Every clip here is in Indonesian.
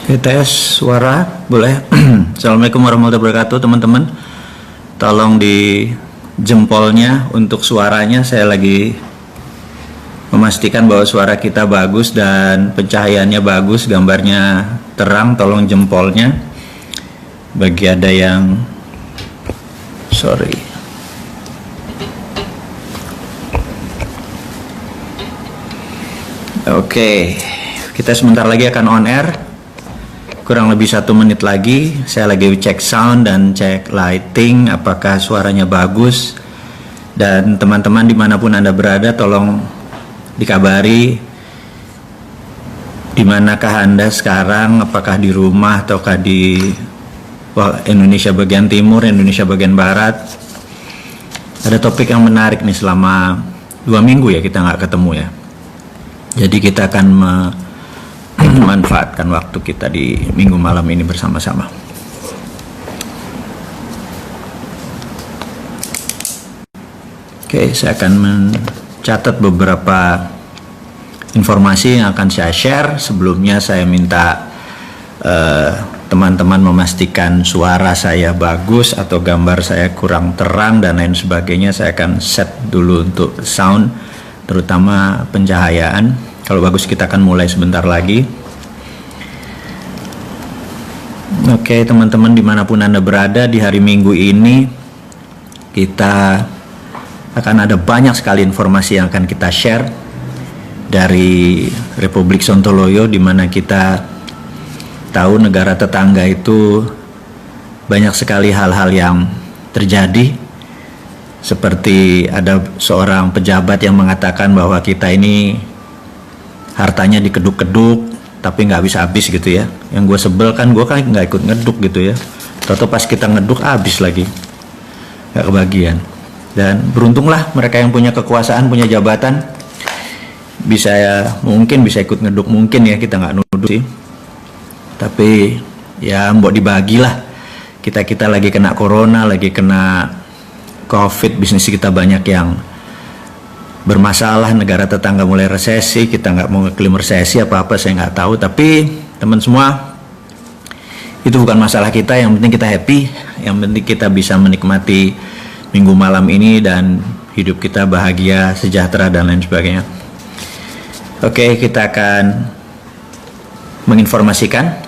Oke, tes suara boleh. Assalamualaikum warahmatullahi wabarakatuh teman-teman. Tolong di jempolnya untuk suaranya. Saya lagi memastikan bahwa suara kita bagus dan pencahayaannya bagus, gambarnya terang. Tolong jempolnya. Bagi ada yang Oke, kita sebentar lagi akan on air. Kurang lebih 1 menit lagi. Saya lagi cek sound dan cek lighting, apakah suaranya bagus. Dan teman-teman dimanapun Anda berada, tolong dikabari dimanakah Anda sekarang, apakah di rumah ataukah di Indonesia bagian timur, Indonesia bagian barat. Ada topik yang menarik nih, selama 2 minggu ya kita nggak ketemu ya. Jadi kita akan memanfaatkan waktu kita di minggu malam ini bersama-sama. Oke, saya akan mencatat beberapa informasi yang akan saya share. Sebelumnya saya minta teman-teman memastikan suara saya bagus atau gambar saya kurang terang dan lain sebagainya. Saya akan set dulu untuk sound, terutama pencahayaan. Kalau bagus kita akan mulai sebentar lagi. Oke teman-teman, dimanapun Anda berada di hari Minggu ini, kita akan ada banyak sekali informasi yang akan kita share dari Republik Sontoloyo, di mana kita tahu negara tetangga itu banyak sekali hal-hal yang terjadi. Seperti ada seorang pejabat yang mengatakan bahwa kita ini hartanya dikeduk-keduk tapi nggak habis-habis gitu ya. Yang gue sebel kan, gue kan nggak ikut ngeduk gitu ya. Tahu pas kita ngeduk habis lagi, nggak kebagian. Dan beruntunglah mereka yang punya kekuasaan, punya jabatan, mungkin bisa ikut ngeduk, mungkin ya, kita nggak nuduh sih. Tapi ya mbok dibagilah. Kita lagi kena corona, lagi kena COVID, bisnis kita banyak yang bermasalah, negara tetangga mulai resesi, kita nggak mau ngeklaim resesi apa-apa, saya nggak tahu. Tapi teman semua, itu bukan masalah kita, yang penting kita happy, yang penting kita bisa menikmati minggu malam ini dan hidup kita bahagia, sejahtera dan lain sebagainya. Oke, kita akan menginformasikan.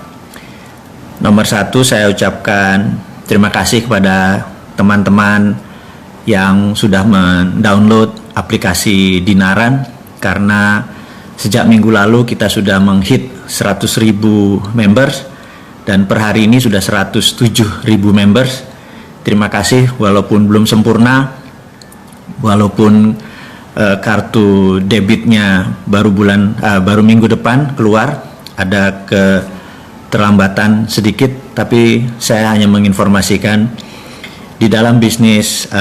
Nomor 1, saya ucapkan terima kasih kepada teman-teman yang sudah mendownload aplikasi Dinaran, karena sejak minggu lalu kita sudah menghit 100.000 members dan per hari ini sudah 107.000 members. Terima kasih, walaupun belum sempurna, walaupun kartu debitnya baru minggu depan keluar, ada keterlambatan sedikit, tapi saya hanya menginformasikan di dalam bisnis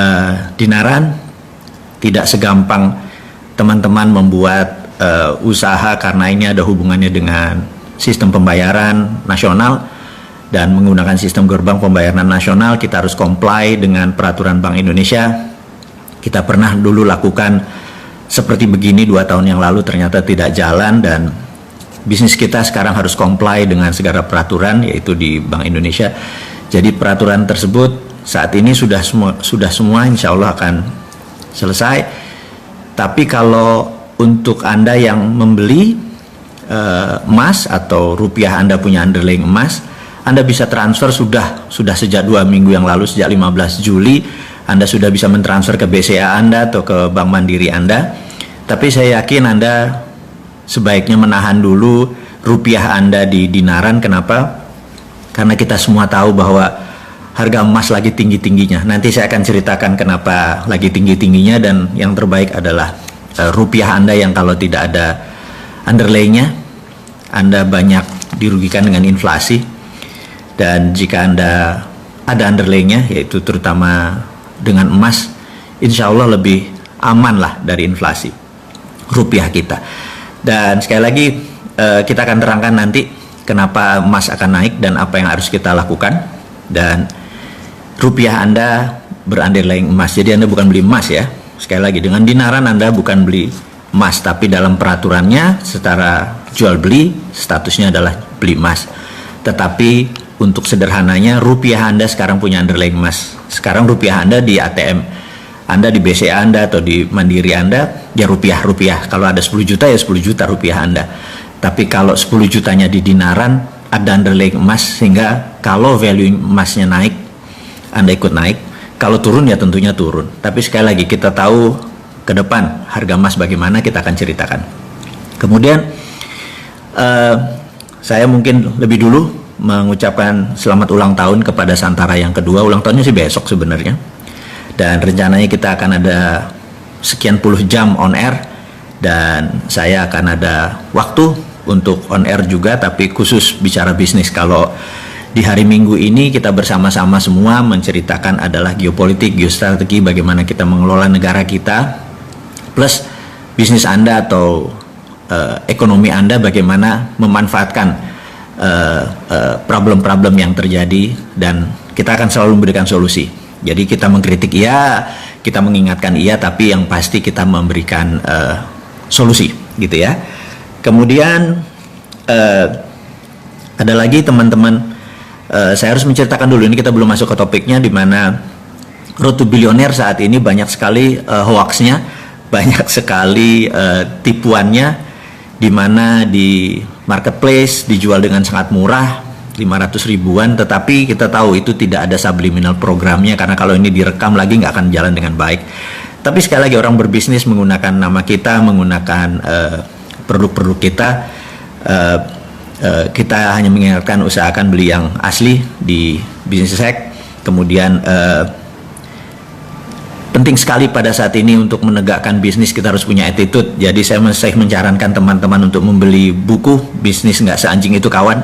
Dinaran tidak segampang teman-teman membuat usaha, karena ini ada hubungannya dengan sistem pembayaran nasional dan menggunakan sistem gerbang pembayaran nasional. Kita harus comply dengan peraturan Bank Indonesia. Kita pernah dulu lakukan seperti begini 2 tahun yang lalu, ternyata tidak jalan, dan bisnis kita sekarang harus comply dengan segala peraturan, yaitu di Bank Indonesia. Jadi peraturan tersebut saat ini sudah semua insya Allah akan selesai. Tapi kalau untuk Anda yang membeli emas atau rupiah, Anda punya underlying emas, Anda bisa transfer sudah sejak 2 minggu yang lalu, sejak 15 Juli Anda sudah bisa mentransfer ke BCA Anda atau ke Bank Mandiri Anda. Tapi saya yakin Anda sebaiknya menahan dulu rupiah Anda di Dinaran. Kenapa? Karena kita semua tahu bahwa harga emas lagi tinggi-tingginya. Nanti saya akan ceritakan kenapa lagi tinggi-tingginya, dan yang terbaik adalah rupiah Anda yang kalau tidak ada underlay-nya, Anda banyak dirugikan dengan inflasi. Dan jika Anda ada underlay-nya, yaitu terutama dengan emas, insya Allah lebih aman lah dari inflasi rupiah kita. Dan sekali lagi kita akan terangkan nanti kenapa emas akan naik dan apa yang harus kita lakukan. Dan rupiah Anda berunderlying emas, jadi Anda bukan beli emas ya. Sekali lagi, dengan Dinaran Anda bukan beli emas, tapi dalam peraturannya secara jual beli statusnya adalah beli emas. Tetapi untuk sederhananya, rupiah Anda sekarang punya underlying emas. Sekarang rupiah Anda di ATM Anda, di BCA Anda atau di Mandiri Anda, ya rupiah. Kalau ada 10 juta ya 10 juta rupiah Anda. Tapi kalau 10 jutanya di dinaran, ada underlying emas, sehingga kalau value emasnya naik, Anda ikut naik. Kalau turun ya tentunya turun. Tapi sekali lagi, kita tahu ke depan harga emas bagaimana, kita akan ceritakan. Kemudian saya mungkin lebih dulu mengucapkan selamat ulang tahun kepada Santara yang kedua. Ulang tahunnya sih besok sebenarnya. Dan rencananya kita akan ada sekian puluh jam on air, dan saya akan ada waktu untuk on air juga, tapi khusus bicara bisnis. Kalau di hari Minggu ini kita bersama-sama semua menceritakan adalah geopolitik, geostrategi, bagaimana kita mengelola negara kita, plus bisnis Anda atau ekonomi Anda, bagaimana memanfaatkan problem-problem yang terjadi, dan kita akan selalu memberikan solusi. Jadi kita mengkritik iya, kita mengingatkan iya, tapi yang pasti kita memberikan solusi, gitu ya. Kemudian ada lagi teman-teman, saya harus menceritakan dulu, ini kita belum masuk ke topiknya, di mana Road to Billionaire saat ini banyak sekali hoaxnya, banyak sekali tipuannya, di mana di marketplace dijual dengan sangat murah, 500 ribuan, tetapi kita tahu itu tidak ada subliminal programnya, karena kalau ini direkam lagi nggak akan jalan dengan baik. Tapi sekali lagi, orang berbisnis menggunakan nama kita, menggunakan produk-produk kita, kita hanya mengingatkan usahakan beli yang asli di Business Hack. Kemudian penting sekali pada saat ini untuk menegakkan bisnis, kita harus punya attitude. Jadi saya menyarankan teman-teman untuk membeli buku Bisnis Nggak Seanjing Itu Kawan,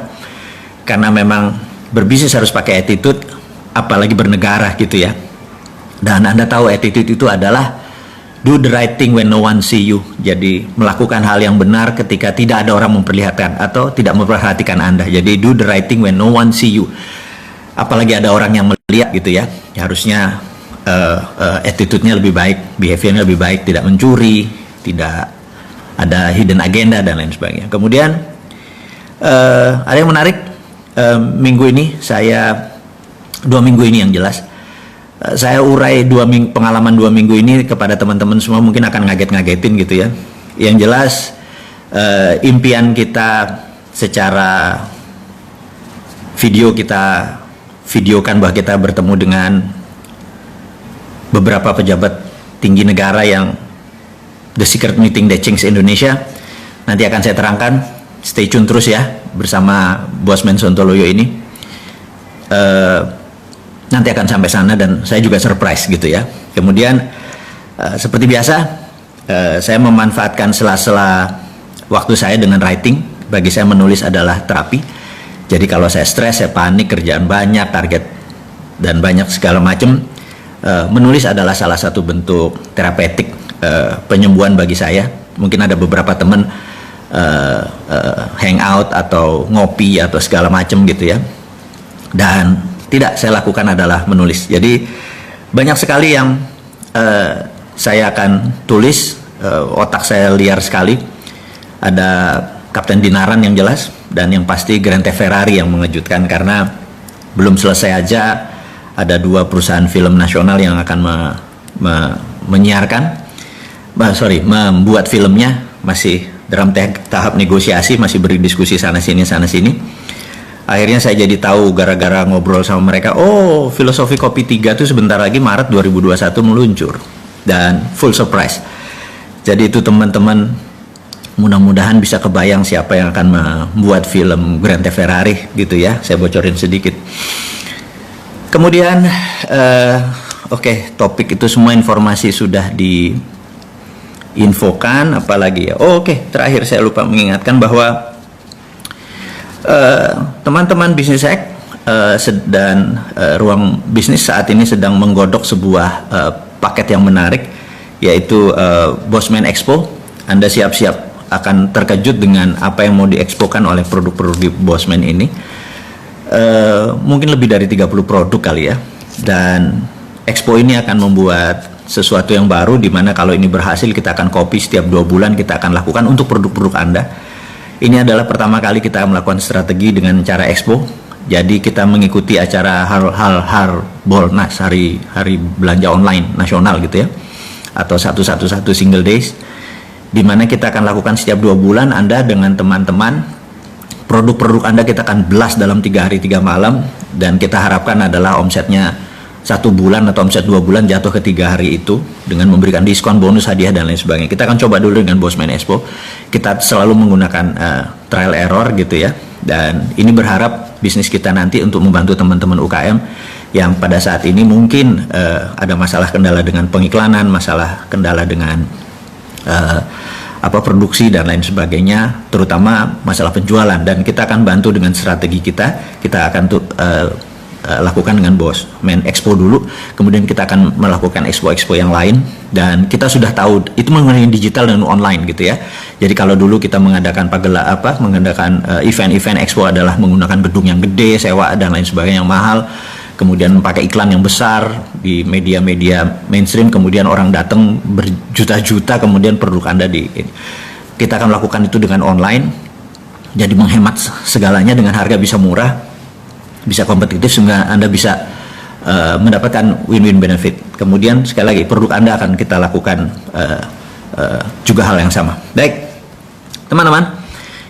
karena memang berbisnis harus pakai attitude, apalagi bernegara gitu ya. Dan Anda tahu attitude itu adalah do the right thing when no one see you. Jadi melakukan hal yang benar ketika tidak ada orang memperlihatkan atau tidak memperhatikan Anda. Jadi do the right thing when no one see you. Apalagi ada orang yang melihat gitu ya. Harusnya attitude-nya lebih baik, behavior-nya lebih baik, tidak mencuri, tidak ada hidden agenda dan lain sebagainya. Kemudian ada yang menarik, minggu ini saya 2 minggu ini yang jelas saya urai pengalaman 2 minggu ini kepada teman-teman semua, mungkin akan ngaget-ngagetin gitu ya. Yang jelas impian kita secara video, kita videokan bahwa kita bertemu dengan beberapa pejabat tinggi negara yang the secret meeting that changed Indonesia. Nanti akan saya terangkan, stay tune terus ya bersama Bosman Sontoloyo ini. Nanti akan sampai sana dan saya juga surprise gitu ya. Kemudian seperti biasa, saya memanfaatkan sela-sela waktu saya dengan writing. Bagi saya menulis adalah terapi. Jadi kalau saya stres, saya panik, kerjaan banyak, target dan banyak segala macam, menulis adalah salah satu bentuk terapeutik, penyembuhan bagi saya. Mungkin ada beberapa teman hangout atau ngopi atau segala macam gitu ya, dan tidak saya lakukan adalah menulis. Jadi banyak sekali yang saya akan tulis, otak saya liar sekali. Ada Kapten Dinaran yang jelas, dan yang pasti Grand Theft Ferrari yang mengejutkan, karena belum selesai aja ada 2 perusahaan film nasional yang akan membuat filmnya, masih dalam tahap negosiasi, masih berdiskusi sana sini. Akhirnya saya jadi tahu gara-gara ngobrol sama mereka, oh Filosofi Kopi 3 itu sebentar lagi Maret 2021 meluncur, dan full surprise. Jadi itu teman-teman, mudah-mudahan bisa kebayang siapa yang akan membuat film Grand Theft Ferrari gitu ya, saya bocorin sedikit. Kemudian oke, topik itu semua informasi sudah diinfokan, apalagi ya. Oke, terakhir saya lupa mengingatkan bahwa teman-teman Business Hack dan ruang bisnis saat ini sedang menggodok sebuah paket yang menarik, yaitu Bosman Expo. Anda siap-siap akan terkejut dengan apa yang mau diekspokan oleh produk-produk di Bosman ini. Mungkin lebih dari 30 produk kali ya, dan Expo ini akan membuat sesuatu yang baru, di mana kalau ini berhasil kita akan copy setiap 2 bulan, kita akan lakukan untuk produk-produk Anda. Ini adalah pertama kali kita melakukan strategi dengan cara expo. Jadi kita mengikuti acara Harbolnas, hari belanja online nasional gitu ya, atau 111 single days, di mana kita akan lakukan setiap 2 bulan. Anda dengan teman-teman, produk-produk Anda kita akan blast dalam 3 hari 3 malam, dan kita harapkan adalah omsetnya 1 bulan atau omset 2 bulan jatuh ke 3 hari itu dengan memberikan diskon, bonus, hadiah, dan lain sebagainya. Kita akan coba dulu dengan Bosman Expo. Kita selalu menggunakan trial error gitu ya, dan ini berharap bisnis kita nanti untuk membantu teman-teman UKM yang pada saat ini mungkin ada masalah kendala dengan pengiklanan, masalah kendala dengan produksi dan lain sebagainya, terutama masalah penjualan, dan kita akan bantu dengan strategi kita akan lakukan dengan Bosman Expo dulu, kemudian kita akan melakukan expo-expo yang lain, dan kita sudah tahu itu mengenai digital dan online gitu ya. Jadi kalau dulu kita mengadakan event-event expo adalah menggunakan gedung yang gede, sewa dan lain sebagainya yang mahal, kemudian pakai iklan yang besar di media-media mainstream, kemudian orang datang berjuta-juta, kemudian produk Anda kita akan lakukan itu dengan online, jadi menghemat segalanya dengan harga bisa murah, bisa kompetitif, sehingga Anda bisa mendapatkan win-win benefit. Kemudian sekali lagi produk Anda akan kita lakukan juga hal yang sama. Baik teman-teman,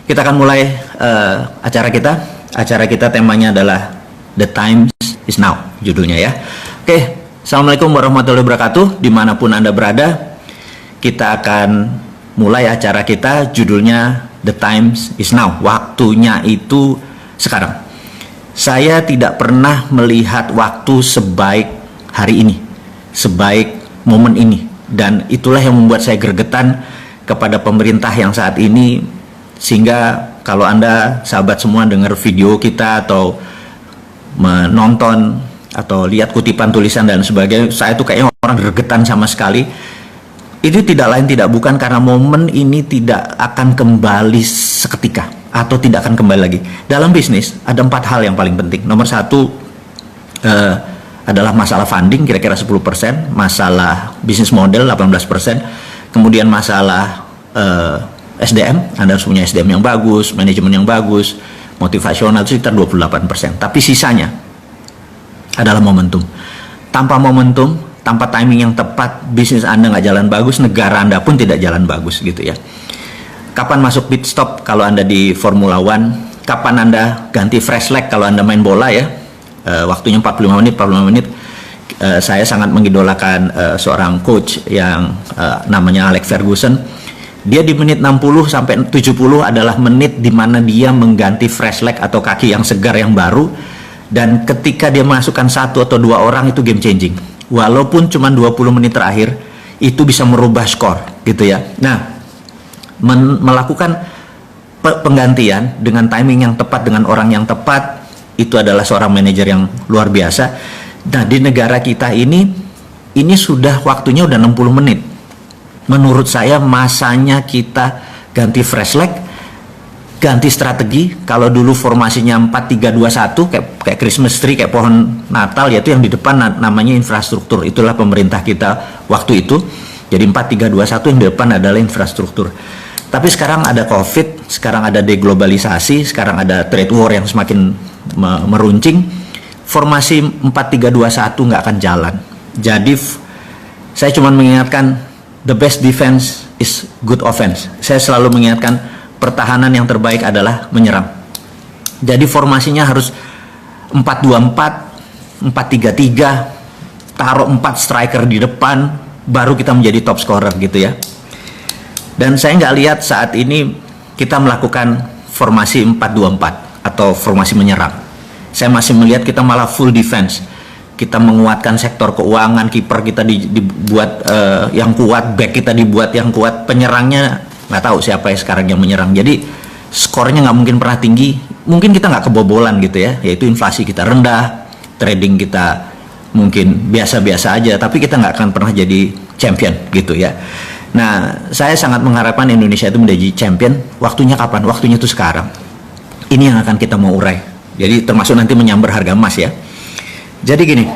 kita akan mulai acara kita. Acara kita temanya adalah The Time is Now, judulnya ya. Oke, Assalamualaikum warahmatullahi wabarakatuh. Dimanapun Anda berada, kita akan mulai acara kita. Judulnya The Time is Now, waktunya itu sekarang. Saya tidak pernah melihat waktu sebaik hari ini, sebaik momen ini, dan itulah yang membuat saya gregetan kepada pemerintah yang saat ini. Sehingga kalau Anda sahabat semua dengar video kita atau menonton atau lihat kutipan tulisan dan sebagainya, saya tuh kayaknya orang gregetan sama sekali. Itu tidak lain tidak bukan karena momen ini tidak akan kembali seketika, atau tidak akan kembali lagi. Dalam bisnis ada 4 hal yang paling penting. Nomor 1 adalah masalah funding, kira-kira 10%, masalah bisnis model 18%, kemudian masalah SDM, Anda harus punya SDM yang bagus, manajemen yang bagus, motivasional itu sekitar 28%. Tapi sisanya adalah momentum. Tanpa momentum, tanpa timing yang tepat, bisnis Anda nggak jalan bagus, negara Anda pun tidak jalan bagus gitu ya. Kapan masuk pit stop kalau Anda di Formula One? Kapan Anda ganti fresh leg kalau Anda main bola ya? Waktunya 45 menit. Saya sangat mengidolakan seorang coach yang namanya Alex Ferguson. Dia di menit 60 sampai 70 adalah menit di mana dia mengganti fresh leg atau kaki yang segar yang baru, dan ketika dia masukkan 1 atau 2 orang itu game changing. Walaupun cuma 20 menit terakhir itu bisa merubah skor gitu ya. Nah, melakukan penggantian dengan timing yang tepat, dengan orang yang tepat, itu adalah seorang manajer yang luar biasa. Nah, di negara kita ini sudah waktunya udah 60 menit. Menurut saya masanya kita ganti fresh leg, ganti strategi. Kalau dulu formasinya 4-3-2-1 kayak Christmas tree, kayak pohon Natal, yaitu yang di depan namanya infrastruktur. Itulah pemerintah kita waktu itu. Jadi 4-3-2-1, yang di depan adalah infrastruktur. Tapi sekarang ada COVID, sekarang ada deglobalisasi, sekarang ada trade war yang semakin meruncing. Formasi 4-3-2-1 nggak akan jalan. Jadi saya cuma mengingatkan, the best defense is good offense. Saya selalu mengingatkan, pertahanan yang terbaik adalah menyerang. Jadi formasinya harus 4-2-4, 4-3-3, taruh 4 striker di depan, baru kita menjadi top scorer gitu ya. Dan saya nggak lihat saat ini kita melakukan formasi 4-2-4 atau formasi menyerang. Saya masih melihat kita malah full defense. Kita menguatkan sektor keuangan, kiper kita dibuat yang kuat, back kita dibuat yang kuat, penyerangnya nggak tahu siapa yang sekarang yang menyerang. Jadi skornya nggak mungkin pernah tinggi. Mungkin kita nggak kebobolan gitu ya, yaitu inflasi kita rendah, trading kita mungkin biasa-biasa aja, tapi kita nggak akan pernah jadi champion gitu ya. Nah, saya sangat mengharapkan Indonesia itu menjadi champion. Waktunya kapan? Waktunya itu sekarang. Ini yang akan kita mau urai. Jadi termasuk nanti menyambar harga emas ya. Jadi gini,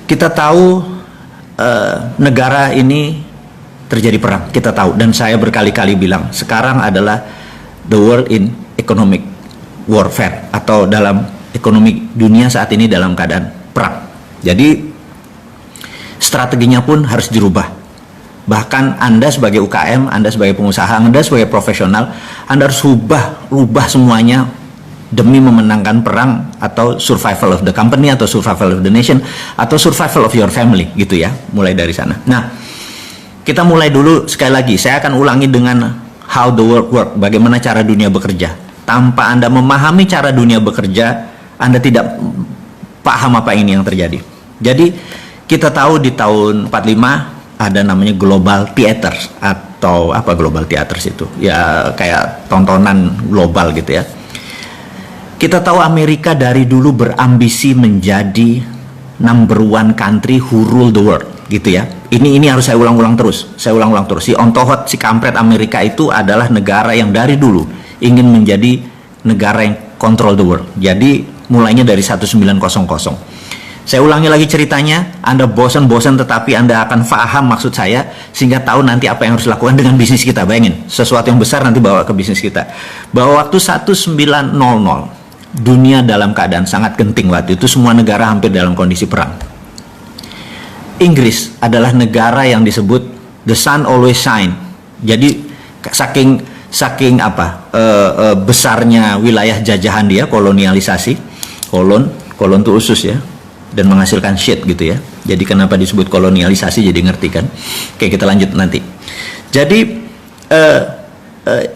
kita tahu negara ini terjadi perang, kita tahu, dan saya berkali-kali bilang sekarang adalah the world in economic warfare, atau dalam ekonomi dunia saat ini dalam keadaan perang. Jadi strateginya pun harus dirubah. Bahkan Anda sebagai UKM, Anda sebagai pengusaha, Anda sebagai profesional, Anda harus rubah semuanya demi memenangkan perang, atau survival of the company, atau survival of the nation, atau survival of your family, gitu ya. Mulai dari sana. Nah, kita mulai dulu sekali lagi. Saya akan ulangi dengan how the world work, bagaimana cara dunia bekerja. Tanpa Anda memahami cara dunia bekerja, Anda tidak paham apa ini yang terjadi. Jadi kita tahu di tahun 45 ada namanya global theaters, atau apa global theaters itu? Ya kayak tontonan global gitu ya. Kita tahu Amerika dari dulu berambisi menjadi number one country who rule the world, gitu ya. Ini harus saya ulang-ulang terus. Si ontohot, si kampret Amerika itu adalah negara yang dari dulu ingin menjadi negara yang control the world. Jadi mulainya dari 1900. Saya ulangi lagi ceritanya, Anda bosan-bosan tetapi Anda akan paham maksud saya, sehingga tahu nanti apa yang harus dilakukan dengan bisnis kita. Bayangin, sesuatu yang besar nanti bawa ke bisnis kita. Bahwa waktu 1900, dunia dalam keadaan sangat genting waktu itu, semua negara hampir dalam kondisi perang. Inggris adalah negara yang disebut the sun always shine. Jadi saking besarnya wilayah jajahan dia, kolonialisasi, kolon itu usus ya, dan menghasilkan shit gitu ya. Jadi kenapa disebut kolonialisasi, jadi ngerti kan? Oke, kita lanjut nanti. Jadi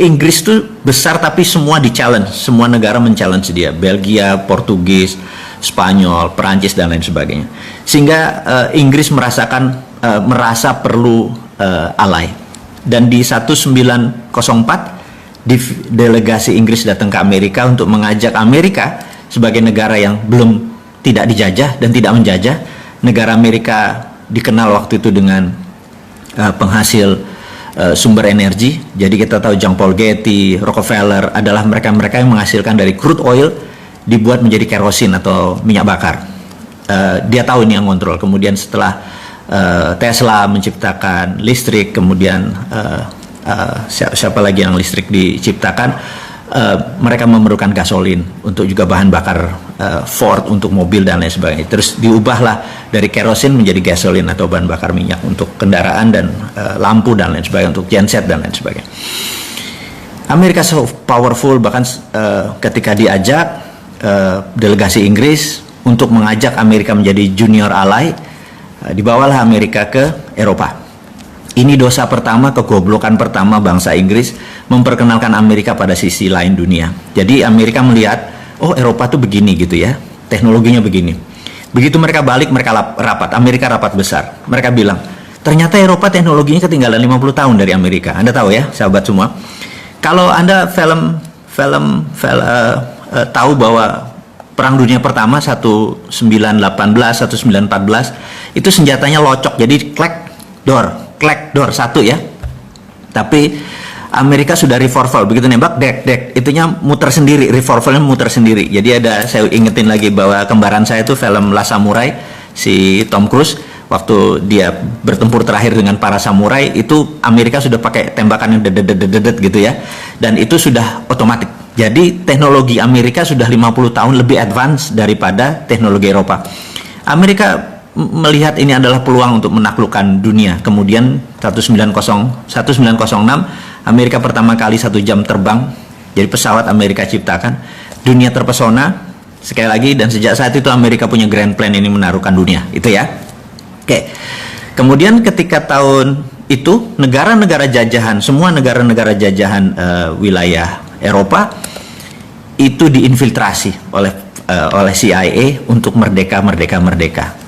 Inggris itu besar tapi semua di-challenge, semua negara men-challenge dia, Belgia, Portugis, Spanyol, Perancis dan lain sebagainya. Sehingga Inggris merasa perlu ally. Dan di 1904 delegasi Inggris datang ke Amerika untuk mengajak Amerika sebagai negara yang belum tidak dijajah dan tidak menjajah. Negara Amerika dikenal waktu itu dengan penghasil sumber energi. Jadi kita tahu John Paul Getty, Rockefeller adalah mereka-mereka yang menghasilkan dari crude oil dibuat menjadi kerosin atau minyak bakar. Dia tahu ini yang kontrol. Kemudian setelah Tesla menciptakan listrik, kemudian siapa lagi yang listrik diciptakan, mereka memerlukan gasolin untuk juga bahan bakar Ford untuk mobil dan lain sebagainya. Terus diubahlah dari kerosin menjadi gasolin atau bahan bakar minyak untuk kendaraan dan lampu dan lain sebagainya, untuk genset dan lain sebagainya. Amerika so powerful, bahkan ketika diajak delegasi Inggris untuk mengajak Amerika menjadi junior ally, dibawalah Amerika ke Eropa. Ini dosa pertama, kegoblokan pertama bangsa Inggris, memperkenalkan Amerika pada sisi lain dunia. Jadi Amerika melihat, oh Eropa tuh begini gitu ya, teknologinya begini. Begitu mereka balik, mereka rapat, Amerika rapat besar. Mereka bilang, ternyata Eropa teknologinya ketinggalan 50 tahun dari Amerika. Anda tahu ya, sahabat semua. Kalau Anda tahu bahwa Perang Dunia Pertama 1918, 1914 itu senjatanya locok, jadi klek door satu ya. Tapi Amerika sudah revolver, begitu nembak dek itunya muter sendiri, revolvernya muter sendiri. Jadi saya ingetin lagi bahwa kembaran saya itu film Last Samurai, si Tom Cruise, waktu dia bertempur terakhir dengan para samurai, itu Amerika sudah pakai tembakan yang dedet gitu ya, dan itu sudah otomatis. Jadi teknologi Amerika sudah 50 tahun lebih advance daripada teknologi Eropa. Amerika melihat ini adalah peluang untuk menaklukkan dunia. Kemudian 1906 Amerika pertama kali 1 jam terbang, jadi pesawat Amerika ciptakan. Dunia terpesona sekali lagi, dan sejak saat itu Amerika punya grand plan ini menaruhkan dunia, itu ya. Oke. Kemudian ketika tahun itu negara-negara jajahan, semua negara-negara jajahan wilayah Eropa itu diinfiltrasi oleh CIA untuk merdeka.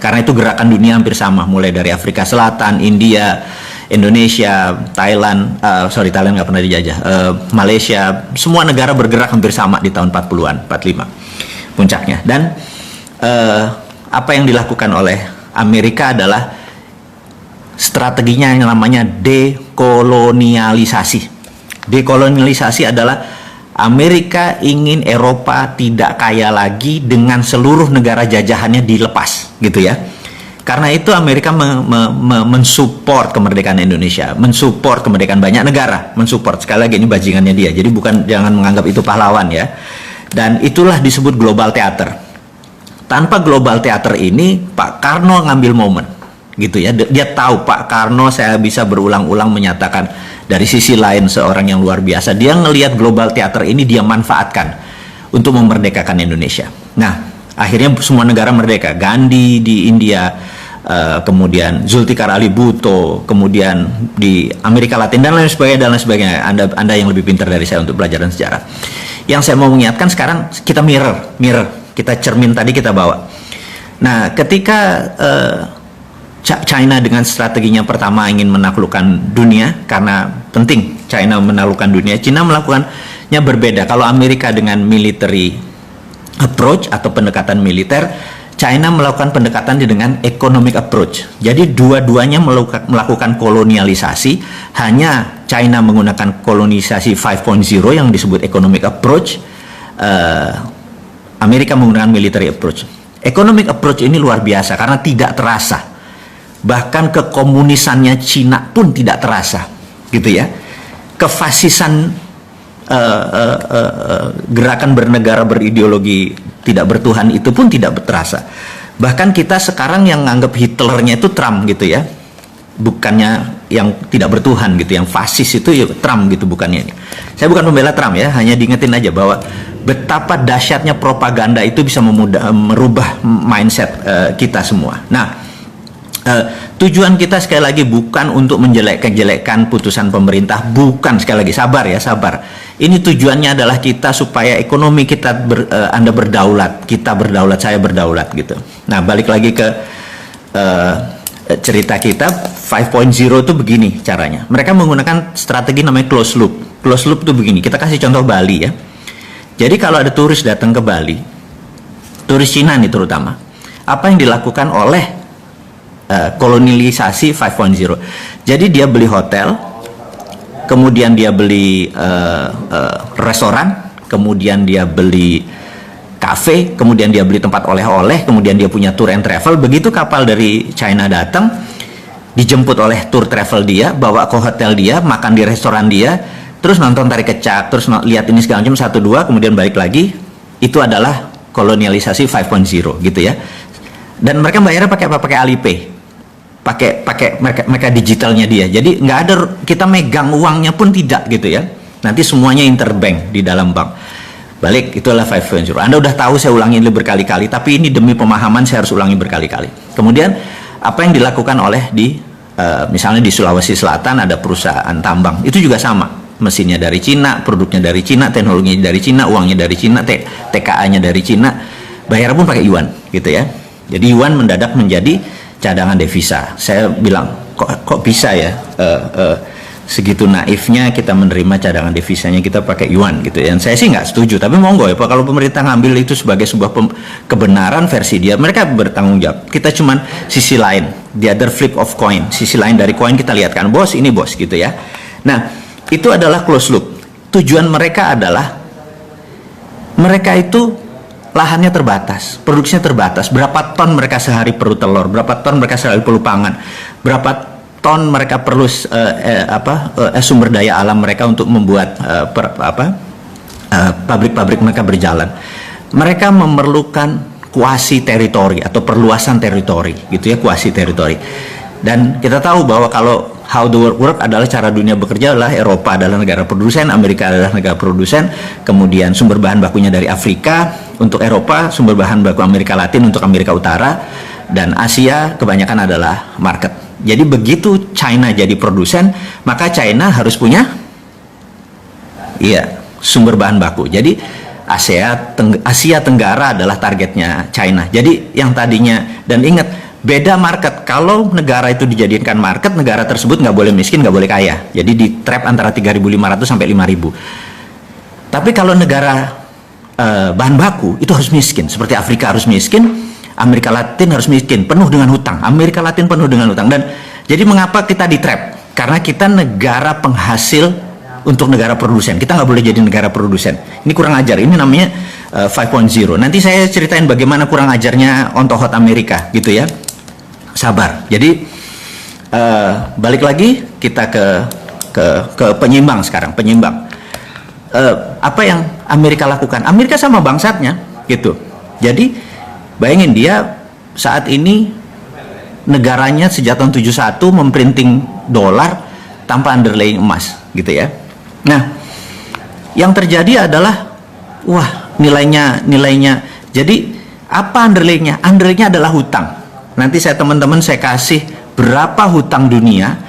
Karena itu gerakan dunia hampir sama, mulai dari Afrika Selatan, India, Indonesia, Thailand nggak pernah dijajah, Malaysia, semua negara bergerak hampir sama di tahun 40-an, 45 puncaknya. Dan apa yang dilakukan oleh Amerika adalah strateginya yang namanya dekolonialisasi. Dekolonialisasi adalah Amerika ingin Eropa tidak kaya lagi dengan seluruh negara jajahannya dilepas, gitu ya. Karena itu Amerika mensupport kemerdekaan Indonesia, mensupport kemerdekaan banyak negara, mensupport. Sekali lagi ini bajingannya dia. Jadi jangan menganggap itu pahlawan ya. Dan itulah disebut global theater. Tanpa global theater ini Pak Karno ngambil momen gitu ya. Dia tahu Pak Karno saya bisa berulang-ulang menyatakan dari sisi lain seorang yang luar biasa. Dia ngelihat global theater ini dia manfaatkan untuk memerdekakan Indonesia. Nah, akhirnya semua negara merdeka. Gandhi di India, kemudian Zulfikar Ali Bhutto, kemudian di Amerika Latin dan lain sebagainya. Anda yang lebih pintar dari saya untuk pelajaran sejarah. Yang saya mau mengingatkan sekarang kita mirror, kita cermin tadi kita bawa. Nah, ketika China dengan strateginya pertama ingin menaklukkan dunia, karena penting China menaklukkan dunia, China melakukannya berbeda. Kalau Amerika dengan military approach atau pendekatan militer, China melakukan pendekatan dengan economic approach. Jadi dua-duanya melakukan kolonialisasi. Hanya China menggunakan kolonisasi 5.0 yang disebut economic approach, Amerika menggunakan military approach. Economic approach ini luar biasa karena tidak terasa. Bahkan kekomunisannya Cina pun tidak terasa, gitu ya. Kefasisan gerakan bernegara berideologi tidak bertuhan itu pun tidak terasa. Bahkan kita sekarang yang anggap Hitlernya itu Trump gitu ya, bukannya yang tidak bertuhan gitu, yang fasis itu ya Trump gitu, bukannya ini. Saya bukan pembela Trump ya, hanya diingetin aja bahwa betapa dahsyatnya propaganda itu bisa merubah mindset kita semua. Nah, tujuan kita sekali lagi bukan untuk menjelek-jelekan putusan pemerintah, bukan, sekali lagi sabar ya, sabar. Ini tujuannya adalah kita supaya ekonomi kita Anda berdaulat, kita berdaulat, saya berdaulat gitu. Nah, balik lagi ke cerita kita 5.0 itu begini caranya. Mereka menggunakan strategi namanya closed loop. Closed loop itu begini. Kita kasih contoh Bali ya. Jadi kalau ada turis datang ke Bali, turis Cina nih terutama, apa yang dilakukan oleh kolonialisasi 5.0? Jadi dia beli hotel, kemudian dia beli restoran, kemudian dia beli kafe, kemudian dia beli tempat oleh-oleh, kemudian dia punya tour and travel. Begitu kapal dari China datang, dijemput oleh tour travel dia, bawa ke hotel dia, makan di restoran dia, terus nonton tari kecak, terus lihat ini segala macam 1-2, kemudian balik lagi. Itu adalah kolonialisasi 5.0 gitu ya. Dan mereka bayarnya pakai apa? Pakai Alipay. Pakai mereka digitalnya dia. Jadi nggak ada kita megang uangnya pun tidak gitu ya. Nanti semuanya interbank di dalam bank. Balik, itulah 5.0. Anda udah tahu, saya ulangi ini berkali-kali, tapi ini demi pemahaman saya harus ulangi berkali-kali. Kemudian apa yang dilakukan oleh misalnya di Sulawesi Selatan ada perusahaan tambang, itu juga sama, mesinnya dari Cina, produknya dari Cina, teknologinya dari Cina, uangnya dari Cina, TKA-nya dari Cina, bayar pun pakai yuan gitu ya. Jadi yuan mendadak menjadi cadangan devisa. Saya bilang kok bisa ya segitu naifnya kita menerima cadangan devisanya kita pakai yuan gitu ya. Dan saya sih nggak setuju, tapi monggo ya Pak, kalau pemerintah ngambil itu sebagai sebuah kebenaran versi dia, mereka bertanggung jawab. Kita cuman sisi lain, the other flip of coin, sisi lain dari koin kita lihat kan, bos ini bos gitu ya. Nah, itu adalah close loop. Tujuan mereka adalah mereka itu lahannya terbatas, produksinya terbatas. Berapa ton mereka sehari perlu telur, berapa ton mereka sehari perlu pangan, berapa ton mereka perlu sumber daya alam mereka untuk membuat pabrik-pabrik mereka berjalan. Mereka memerlukan kuasi teritori atau perluasan teritori gitu ya, kuasi teritori. Dan kita tahu bahwa kalau how the world work adalah cara dunia bekerja adalah Eropa adalah negara produsen, Amerika adalah negara produsen, kemudian sumber bahan bakunya dari Afrika untuk Eropa, sumber bahan baku Amerika Latin untuk Amerika Utara, dan Asia kebanyakan adalah market. Jadi begitu China jadi produsen, maka China harus punya sumber bahan baku. Jadi Asia Tenggara adalah targetnya China. Jadi yang tadinya, dan ingat, beda market. Kalau negara itu dijadikan market, negara tersebut nggak boleh miskin, nggak boleh kaya. Jadi di trap antara 3.500 sampai 5.000. Tapi kalau negara bahan baku itu harus miskin. Seperti Afrika harus miskin, Amerika Latin harus miskin, penuh dengan hutang. Amerika Latin penuh dengan hutang. Dan jadi mengapa kita di trap? Karena kita negara penghasil untuk negara produsen. Kita nggak boleh jadi negara produsen. Ini kurang ajar. Ini namanya 5.0. Nanti saya ceritain bagaimana kurang ajarnya on to hot Amerika gitu ya. sabar. Jadi balik lagi kita ke penyimbang sekarang. Penyimbang. Apa yang Amerika lakukan? Amerika sama bangsatnya gitu. Jadi bayangin dia saat ini negaranya sejak tahun 71 memprinting dolar tanpa underlying emas gitu ya. Nah, yang terjadi adalah wah, nilainya jadi apa underlyingnya? Underlyingnya adalah hutang. Nanti teman-teman saya kasih berapa hutang dunia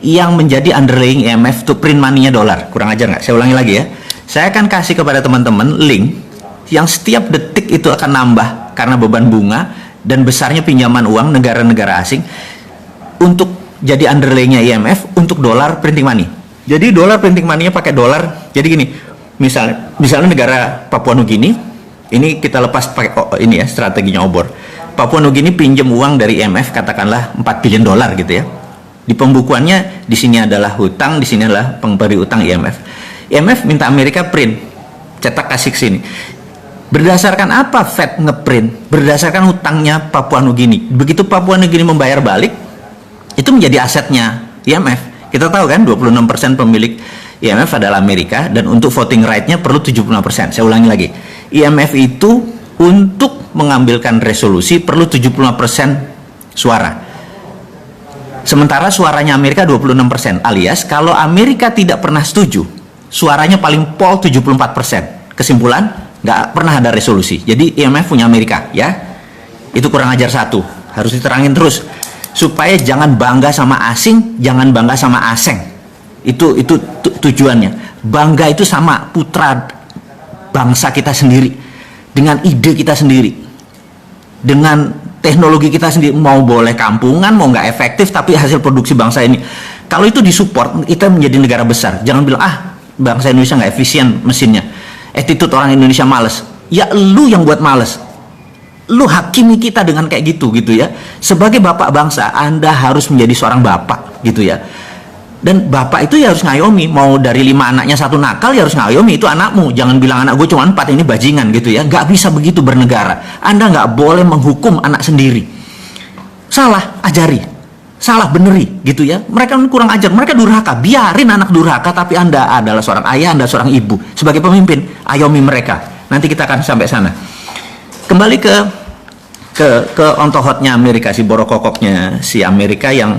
yang menjadi underlying IMF untuk print money-nya dolar. Kurang ajar nggak? Saya ulangi lagi ya. Saya akan kasih kepada teman-teman link yang setiap detik itu akan nambah karena beban bunga dan besarnya pinjaman uang negara-negara asing untuk jadi underlying-nya IMF untuk dolar printing money. Jadi dolar printing money-nya pakai dolar. Jadi gini, misalnya negara Papua Nugini, ini kita lepas pakai ini ya strateginya obor. Papua Nugini pinjam uang dari IMF katakanlah 4 billion dolar gitu ya. Di pembukuannya di sini adalah hutang, di sini adalah pemberi utang IMF. IMF minta Amerika print, cetak kasih ke sini. Berdasarkan apa Fed ngeprint? Berdasarkan hutangnya Papua Nugini. Begitu Papua Nugini membayar balik, itu menjadi asetnya IMF. Kita tahu kan 26% pemilik IMF adalah Amerika, dan untuk voting right-nya perlu 75%. Saya ulangi lagi. IMF itu untuk mengambilkan resolusi perlu 75% suara. Sementara suaranya Amerika 26%, alias kalau Amerika tidak pernah setuju, suaranya paling pol 74%. Kesimpulan, nggak pernah ada resolusi. Jadi IMF punya Amerika, ya. Itu kurang ajar satu. Harus diterangin terus supaya jangan bangga sama asing, jangan bangga sama aseng. Itu tujuannya. Bangga itu sama putra bangsa kita sendiri, dengan ide kita sendiri, dengan teknologi kita sendiri. Mau boleh kampungan, mau nggak efektif, tapi hasil produksi bangsa ini. Kalau itu disupport, kita menjadi negara besar. Jangan bilang bangsa Indonesia nggak efisien mesinnya, attitude orang Indonesia males. Ya lu yang buat males, lu hakimi kita dengan kayak gitu ya. Sebagai bapak bangsa, Anda harus menjadi seorang bapak gitu ya. Dan bapak itu ya harus ngayomi. Mau dari 5 anaknya 1 nakal, ya harus ngayomi, itu anakmu. Jangan bilang anak gue cuma 4, ini bajingan gitu ya. Nggak bisa begitu bernegara. Anda nggak boleh menghukum anak sendiri. Salah, ajari. Salah, beneri gitu ya. Mereka kurang ajar, mereka durhaka, biarin anak durhaka. Tapi Anda adalah seorang ayah, Anda seorang ibu, sebagai pemimpin, ayomi mereka. Nanti kita akan sampai sana. Kembali ke ontohotnya Amerika, si borokokoknya si Amerika yang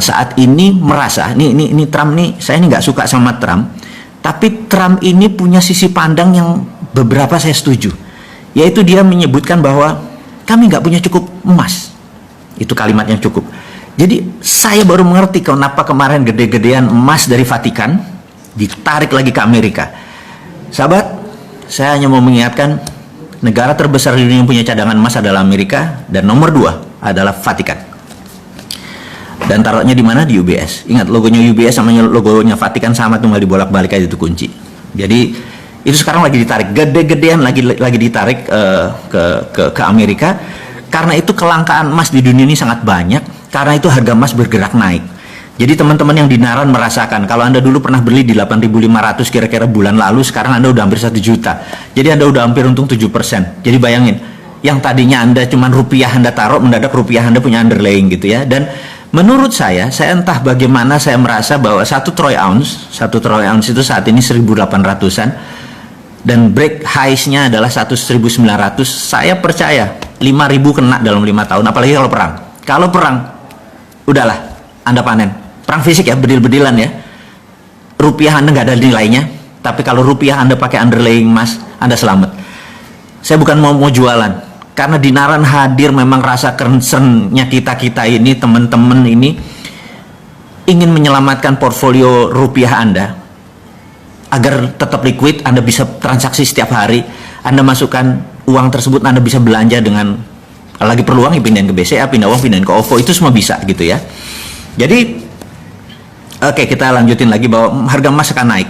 saat ini merasa ini Trump nih, saya ini nggak suka sama Trump, tapi Trump ini punya sisi pandang yang beberapa saya setuju, yaitu dia menyebutkan bahwa kami nggak punya cukup emas. Itu kalimatnya cukup. Jadi saya baru mengerti kenapa kemarin gede-gedean emas dari Vatikan ditarik lagi ke Amerika. Sahabat, saya hanya mau mengingatkan, negara terbesar di dunia yang punya cadangan emas adalah Amerika, dan nomor 2 adalah Vatikan. Dan taruhnya di mana? Di UBS. Ingat, logonya UBS sama logonya Vatikan sama, tinggal dibolak-balik aja, itu kunci. Jadi itu sekarang lagi ditarik, gede-gedean lagi ditarik ke Amerika. Karena itu kelangkaan emas di dunia ini sangat banyak, karena itu harga emas bergerak naik. Jadi teman-teman yang di Naran merasakan, kalau Anda dulu pernah beli di 8.500 kira-kira bulan lalu, sekarang Anda udah hampir 1 juta. Jadi Anda udah hampir untung 7%. Jadi bayangin, yang tadinya Anda cuman rupiah Anda taruh, mendadak rupiah Anda punya underlying gitu ya. Dan menurut saya entah bagaimana saya merasa bahwa 1 troy ounce itu saat ini 1.800-an, dan break highs-nya adalah 1.900. Saya percaya 5.000 kena dalam 5 tahun, apalagi kalau perang. Kalau perang, udahlah, Anda panen. Perang fisik ya, bedil-bedilan ya. Rupiah Anda nggak ada nilainya, tapi kalau rupiah Anda pakai underlying emas, Anda selamat. Saya bukan mau jualan, karena di Naran hadir memang rasa concern-nya kita ini, teman-teman ini ingin menyelamatkan portfolio rupiah Anda agar tetap liquid. Anda bisa transaksi setiap hari, Anda masukkan uang tersebut, Anda bisa belanja dengan, lagi perlu uang, pindahin ke BCA, pindah uang, pindahin ke OVO, itu semua bisa gitu ya. Jadi oke, kita lanjutin lagi bahwa harga emas akan naik.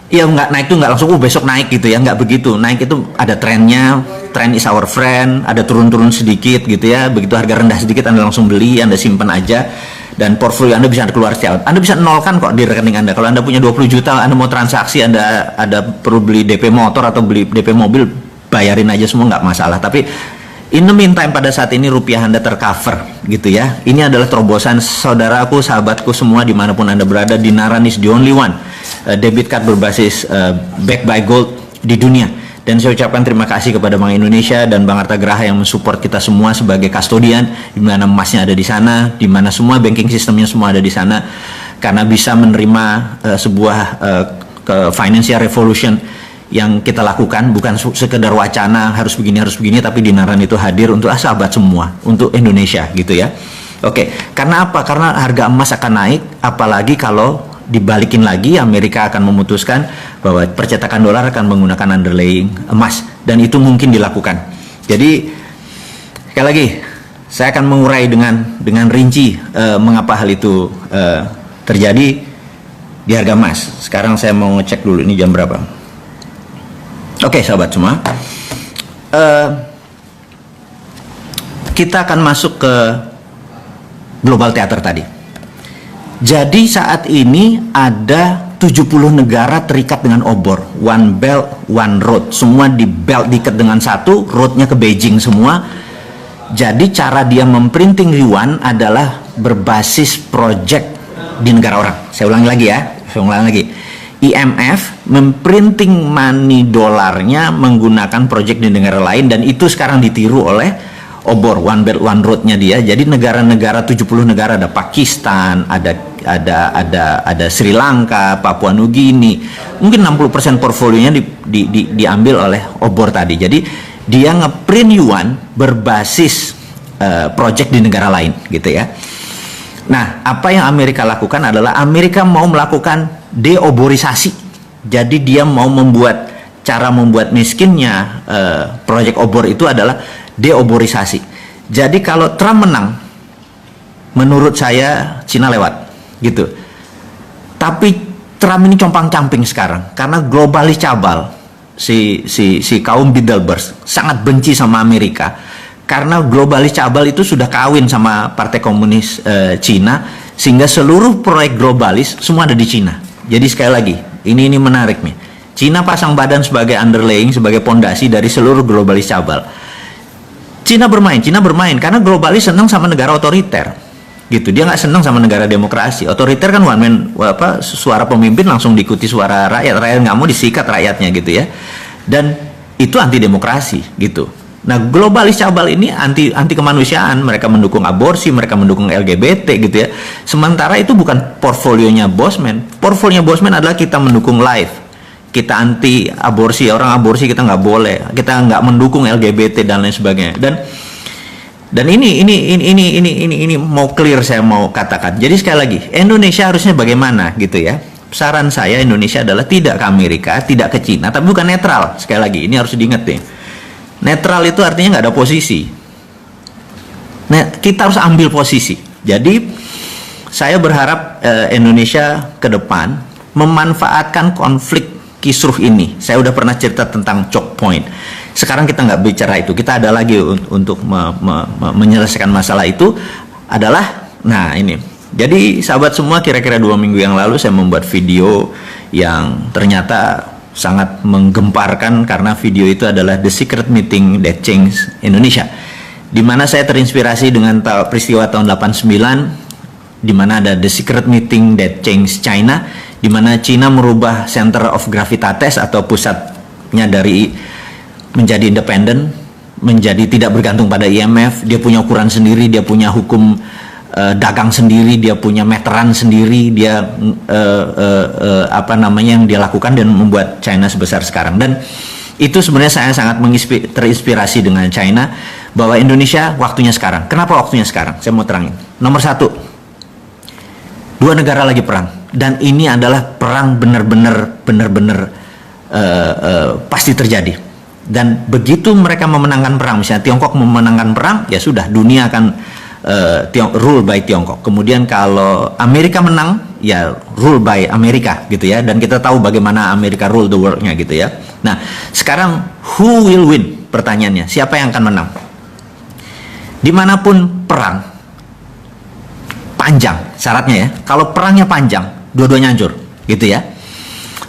Ya nggak naik tuh nggak langsung besok naik gitu ya, nggak begitu. Naik itu ada trennya, trend is our friend, ada turun-turun sedikit gitu ya. Begitu harga rendah sedikit, Anda langsung beli, Anda simpan aja. Dan portfolio Anda bisa keluar setiap, Anda bisa nolkan kok di rekening Anda. Kalau Anda punya 20 juta, Anda mau transaksi, Ada perlu beli DP motor atau beli DP mobil, bayarin aja semua, nggak masalah. Tapi In the meantime, pada saat ini rupiah Anda tercover gitu ya. Ini adalah terobosan saudaraku, sahabatku semua dimanapun Anda berada. Dinaran is the only one debit card berbasis backed by gold di dunia. Dan saya ucapkan terima kasih kepada Bank Indonesia dan Bang Arta Graha yang mensupport kita semua sebagai kustodian, di mana emasnya ada di sana, di mana semua banking sistemnya semua ada di sana, karena bisa menerima sebuah financial revolution yang kita lakukan, bukan sekedar wacana harus begini, tapi Dinaran itu hadir untuk sahabat semua, untuk Indonesia gitu ya. Oke, karena apa? Karena harga emas akan naik, apalagi kalau dibalikin lagi, Amerika akan memutuskan bahwa percetakan dolar akan menggunakan underlying emas, dan itu mungkin dilakukan. Jadi sekali lagi saya akan mengurai dengan rinci mengapa hal itu terjadi di harga emas. Sekarang saya mau ngecek dulu ini jam berapa. Oke sahabat semua, kita akan masuk ke global theater tadi. Jadi saat ini ada 70 negara terikat dengan obor, one belt, one road. Semua di belt diikat dengan satu, roadnya ke Beijing semua. Jadi cara dia memprinting yuan adalah berbasis project di negara orang. Saya ulangi lagi ya, IMF memprinting money dolarnya menggunakan project di negara lain, dan itu sekarang ditiru oleh obor, one belt one road-nya dia. Jadi negara-negara 70 negara, ada Pakistan, ada Sri Lanka, Papua Nugini, mungkin 60% portfolionya diambil oleh obor tadi. Jadi dia ngeprint yuan berbasis project di negara lain gitu ya. Nah, apa yang Amerika lakukan adalah Amerika mau melakukan deoborisasi. Jadi dia mau cara membuat miskinnya project obor itu adalah deoborisasi. Jadi kalau Trump menang, menurut saya Cina lewat gitu. Tapi Trump ini compang-camping sekarang karena globalis cabal, si kaum Bilderberg sangat benci sama Amerika karena globalis cabal itu sudah kawin sama Partai Komunis Cina, sehingga seluruh proyek globalis semua ada di Cina. Jadi sekali lagi, ini menarik nih. Cina pasang badan sebagai underlying, sebagai pondasi dari seluruh globalis cabal. Cina bermain karena globalis senang sama negara otoriter gitu. Dia nggak senang sama negara demokrasi. Otoriter kan one man, suara pemimpin langsung diikuti suara rakyat nggak mau disikat rakyatnya gitu ya, dan itu anti demokrasi gitu. Nah, globalis cabal ini anti kemanusiaan, mereka mendukung aborsi, mereka mendukung LGBT gitu ya. Sementara itu bukan portfolionya Bosman. Portfolionya Bosman adalah kita mendukung life, kita anti aborsi, orang aborsi kita nggak boleh, kita nggak mendukung LGBT dan lain sebagainya. Dan ini mau clear, saya mau katakan. Jadi sekali lagi, Indonesia harusnya bagaimana gitu ya. Saran saya, Indonesia adalah tidak ke Amerika, tidak ke Cina, tapi bukan netral. Sekali lagi, ini harus diingat nih. Netral itu artinya nggak ada posisi. Nah, kita harus ambil posisi. Jadi saya berharap Indonesia ke depan memanfaatkan konflik kisruh ini. Saya udah pernah cerita tentang choke point. Sekarang kita nggak bicara itu. Kita ada lagi untuk menyelesaikan masalah itu adalah, nah ini. Jadi sahabat semua, kira-kira 2 minggu yang lalu saya membuat video yang ternyata sangat menggemparkan, karena video itu adalah The Secret Meeting That Changed Indonesia, di mana saya terinspirasi dengan peristiwa tahun 89, di mana ada The Secret Meeting That Changed China, di mana Cina merubah center of gravitatis atau pusatnya dari menjadi independen, menjadi tidak bergantung pada IMF. Dia punya ukuran sendiri, dia punya hukum dagang sendiri, dia punya meteran sendiri, dia yang dia lakukan dan membuat China sebesar sekarang. Dan itu sebenarnya saya sangat terinspirasi dengan China, bahwa Indonesia waktunya sekarang. Kenapa waktunya sekarang? Saya mau terangin. Nomor 1, 2 negara lagi perang, dan ini adalah perang benar-benar pasti terjadi. Dan begitu mereka memenangkan perang, misalnya Tiongkok memenangkan perang, ya sudah, dunia akan rule by Tiongkok. Kemudian kalau Amerika menang, ya rule by Amerika gitu ya. Dan kita tahu bagaimana Amerika rule the world-nya gitu ya. Nah, sekarang who will win? Pertanyaannya, siapa yang akan menang? Dimanapun perang panjang, syaratnya ya, kalau perangnya panjang, dua-duanya hancur gitu ya.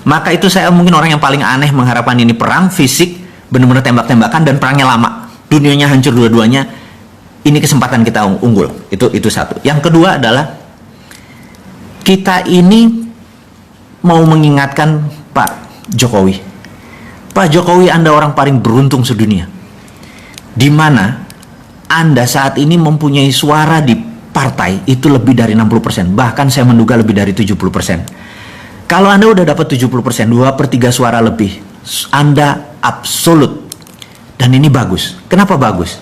Maka itu saya mungkin orang yang paling aneh mengharapkan ini perang fisik, benar-benar tembak-tembakan, dan perangnya lama dunianya hancur dua-duanya, ini kesempatan kita unggul. Itu satu. Yang kedua adalah kita ini mau mengingatkan Pak Jokowi. Pak Jokowi, Anda orang paling beruntung sedunia, di mana Anda saat ini mempunyai suara di partai itu lebih dari 60%, bahkan saya menduga lebih dari 70%. Kalau Anda udah dapat 70%, 2/3 suara lebih, Anda absolut. Dan ini bagus. Kenapa bagus?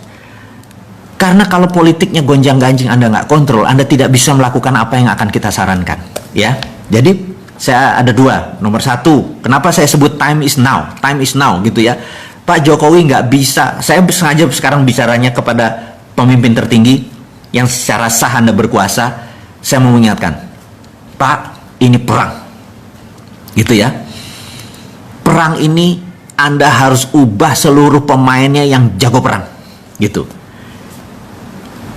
Karena kalau politiknya gonjang-ganjing Anda nggak kontrol, Anda tidak bisa melakukan apa yang akan kita sarankan. Ya, jadi saya ada dua. Nomor satu, kenapa saya sebut time is now gitu ya. Pak Jokowi nggak bisa, saya sengaja sekarang bicaranya kepada pemimpin tertinggi yang secara sah Anda berkuasa. Saya mau mengingatkan, Pak, ini perang. Gitu ya. Perang ini Anda harus ubah seluruh pemainnya yang jago perang. Gitu.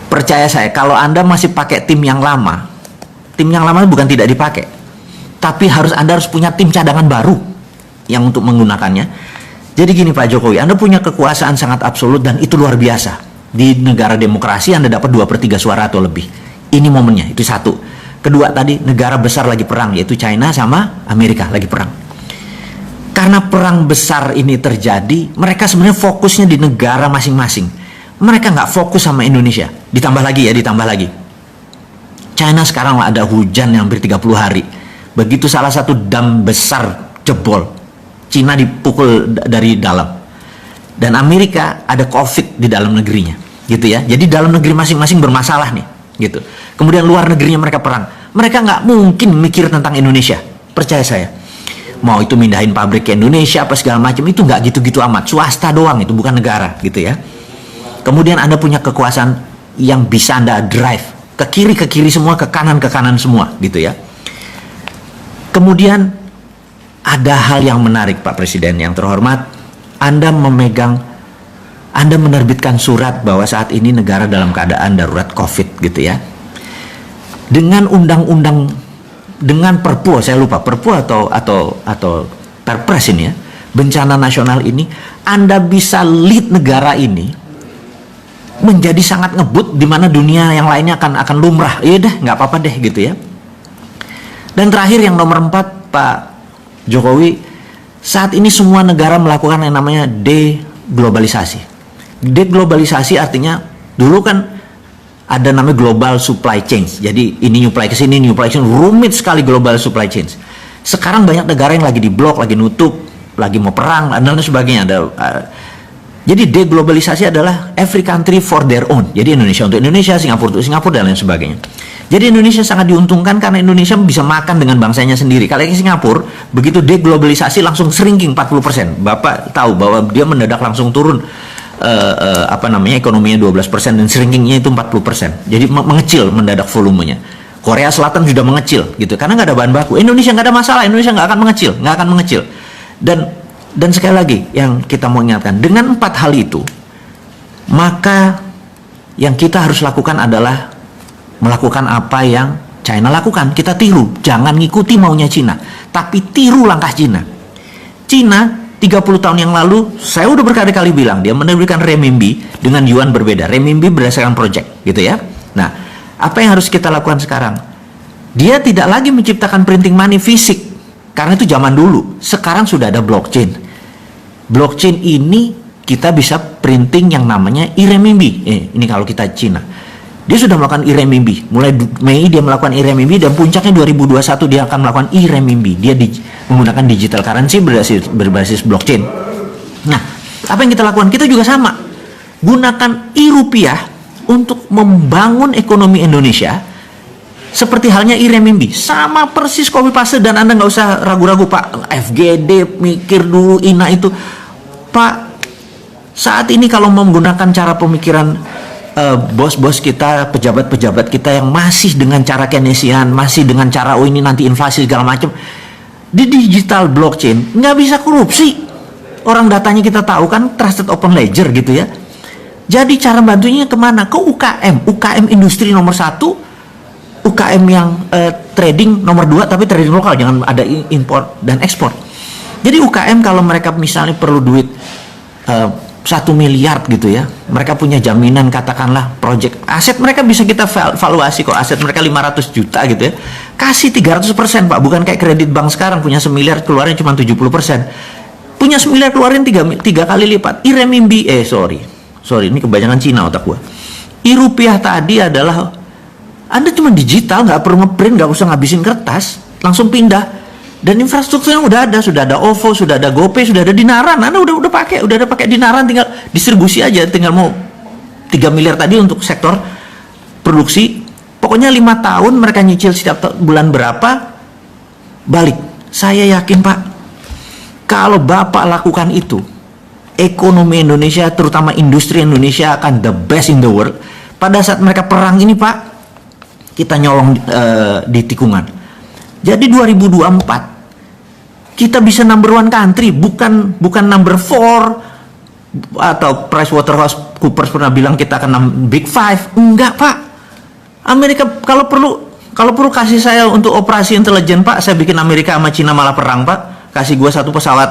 Percaya saya, kalau Anda masih pakai tim yang lama bukan tidak dipakai, tapi Anda harus punya tim cadangan baru yang untuk menggunakannya. Jadi gini Pak Jokowi, Anda punya kekuasaan sangat absolut dan itu luar biasa. Di negara demokrasi Anda dapat 2/3 suara atau lebih. Ini momennya, itu satu. Kedua tadi, negara besar lagi perang, yaitu China sama Amerika lagi perang. Karena perang besar ini terjadi, mereka sebenarnya fokusnya di negara masing-masing. Mereka nggak fokus sama Indonesia. Ditambah lagi. China sekarang ada hujan yang hampir 30 hari. Begitu salah satu dam besar jebol, China dipukul dari dalam. Dan Amerika ada COVID di dalam negerinya, gitu ya. Jadi dalam negeri masing-masing bermasalah nih, gitu. Kemudian luar negerinya mereka perang. Mereka nggak mungkin mikir tentang Indonesia. Percaya saya. Mau itu mindahin pabrik ke Indonesia apa segala macam, itu nggak gitu-gitu amat. Swasta doang, itu bukan negara, gitu ya. Kemudian Anda punya kekuasaan yang bisa Anda drive ke kiri semua, ke kanan semua, gitu ya. Kemudian ada hal yang menarik Pak Presiden yang terhormat, Anda menerbitkan surat bahwa saat ini negara dalam keadaan darurat COVID, gitu ya. Dengan undang-undang, dengan perpu, saya lupa perpu atau perpres ini ya, bencana nasional ini, Anda bisa lead negara ini menjadi sangat ngebut, di mana dunia yang lainnya akan lumrah. Iya deh, nggak apa-apa deh, gitu ya. Dan terakhir yang nomor 4, Pak Jokowi, saat ini semua negara melakukan yang namanya deglobalisasi. Deglobalisasi artinya dulu kan ada namanya global supply chain. Jadi ini nyuplai ke sini, rumit sekali global supply chain. Sekarang banyak negara yang lagi diblok, lagi nutup, lagi mau perang dan sebagainya. Jadi deglobalisasi adalah every country for their own. Jadi Indonesia untuk Indonesia, Singapura untuk Singapura dan lain sebagainya. Jadi Indonesia sangat diuntungkan karena Indonesia bisa makan dengan bangsanya sendiri. Kalau ke Singapura, begitu deglobalisasi langsung shrinking 40%. Bapak tahu bahwa dia mendadak langsung turun ekonominya 12% dan shrinkingnya itu 40%. Jadi mengecil mendadak volumenya. Korea Selatan sudah mengecil gitu karena nggak ada bahan baku. Indonesia nggak ada masalah, Indonesia nggak akan mengecil. Dan sekali lagi yang kita mau ingatkan, dengan 4 hal itu, maka yang kita harus lakukan adalah melakukan apa yang China lakukan. Kita tiru, jangan ngikuti maunya China, tapi tiru langkah China. China 30 tahun yang lalu, saya udah berkali-kali bilang, dia menerbitkan renminbi dengan yuan berbeda. Renminbi berdasarkan project, gitu ya. Nah, apa yang harus kita lakukan sekarang? Dia tidak lagi menciptakan printing money fisik, karena itu zaman dulu. Sekarang sudah ada blockchain. Blockchain ini kita bisa printing yang namanya e-renminbi. Ini kalau kita Cina. Dia sudah melakukan e-renminbi. Mulai Mei dia melakukan e-renminbi dan puncaknya 2021 dia akan melakukan e-renminbi. Dia menggunakan digital currency berbasis blockchain. Nah, apa yang kita lakukan? Kita juga sama. Gunakan e-rupiah untuk membangun ekonomi Indonesia seperti halnya e-renminbi. Sama persis copy paste dan Anda nggak usah ragu-ragu, Pak. FGD mikir dulu INA itu. Pak, saat ini kalau mau menggunakan cara pemikiran bos-bos kita, pejabat-pejabat kita yang masih dengan cara Keynesian, masih dengan cara ini nanti inflasi segala macam, di digital blockchain nggak bisa korupsi. Orang datanya kita tahu kan, trusted open ledger gitu ya. Jadi cara bantunya kemana? Ke UKM industri nomor 1, UKM yang trading nomor 2, tapi trading lokal, jangan ada import dan ekspor. Jadi UKM kalau mereka misalnya perlu duit 1 miliar gitu ya. Mereka punya jaminan, katakanlah project aset mereka bisa kita valuasi kok, aset mereka 500 juta gitu ya. Kasih 300% Pak, bukan kayak kredit bank sekarang punya 1 miliar keluarin cuma 70%. Punya 1 miliar keluarin 3 kali lipat. Sorry, ini kebanyakan Cina otak gua. Rupiah tadi adalah Anda cuma digital, nggak perlu ngeprint, nggak usah ngabisin kertas, langsung pindah. Dan infrastrukturnya sudah ada OVO, sudah ada GoPay, sudah ada Dinaran. Anda udah ada pakai Dinaran, tinggal distribusi aja, tinggal mau 3 miliar tadi untuk sektor produksi. Pokoknya 5 tahun mereka nyicil setiap bulan berapa, balik. Saya yakin Pak, kalau Bapak lakukan itu, ekonomi Indonesia, terutama industri Indonesia akan the best in the world. Pada saat mereka perang ini Pak, kita nyolong di tikungan. Jadi 2024 kita bisa number 1 country, bukan number 4 atau PricewaterhouseCoopers pernah bilang kita akan Big Five. Enggak Pak. Amerika kalau perlu kasih saya untuk operasi intelijen Pak, saya bikin Amerika sama Cina malah perang Pak. Kasih gua 1 pesawat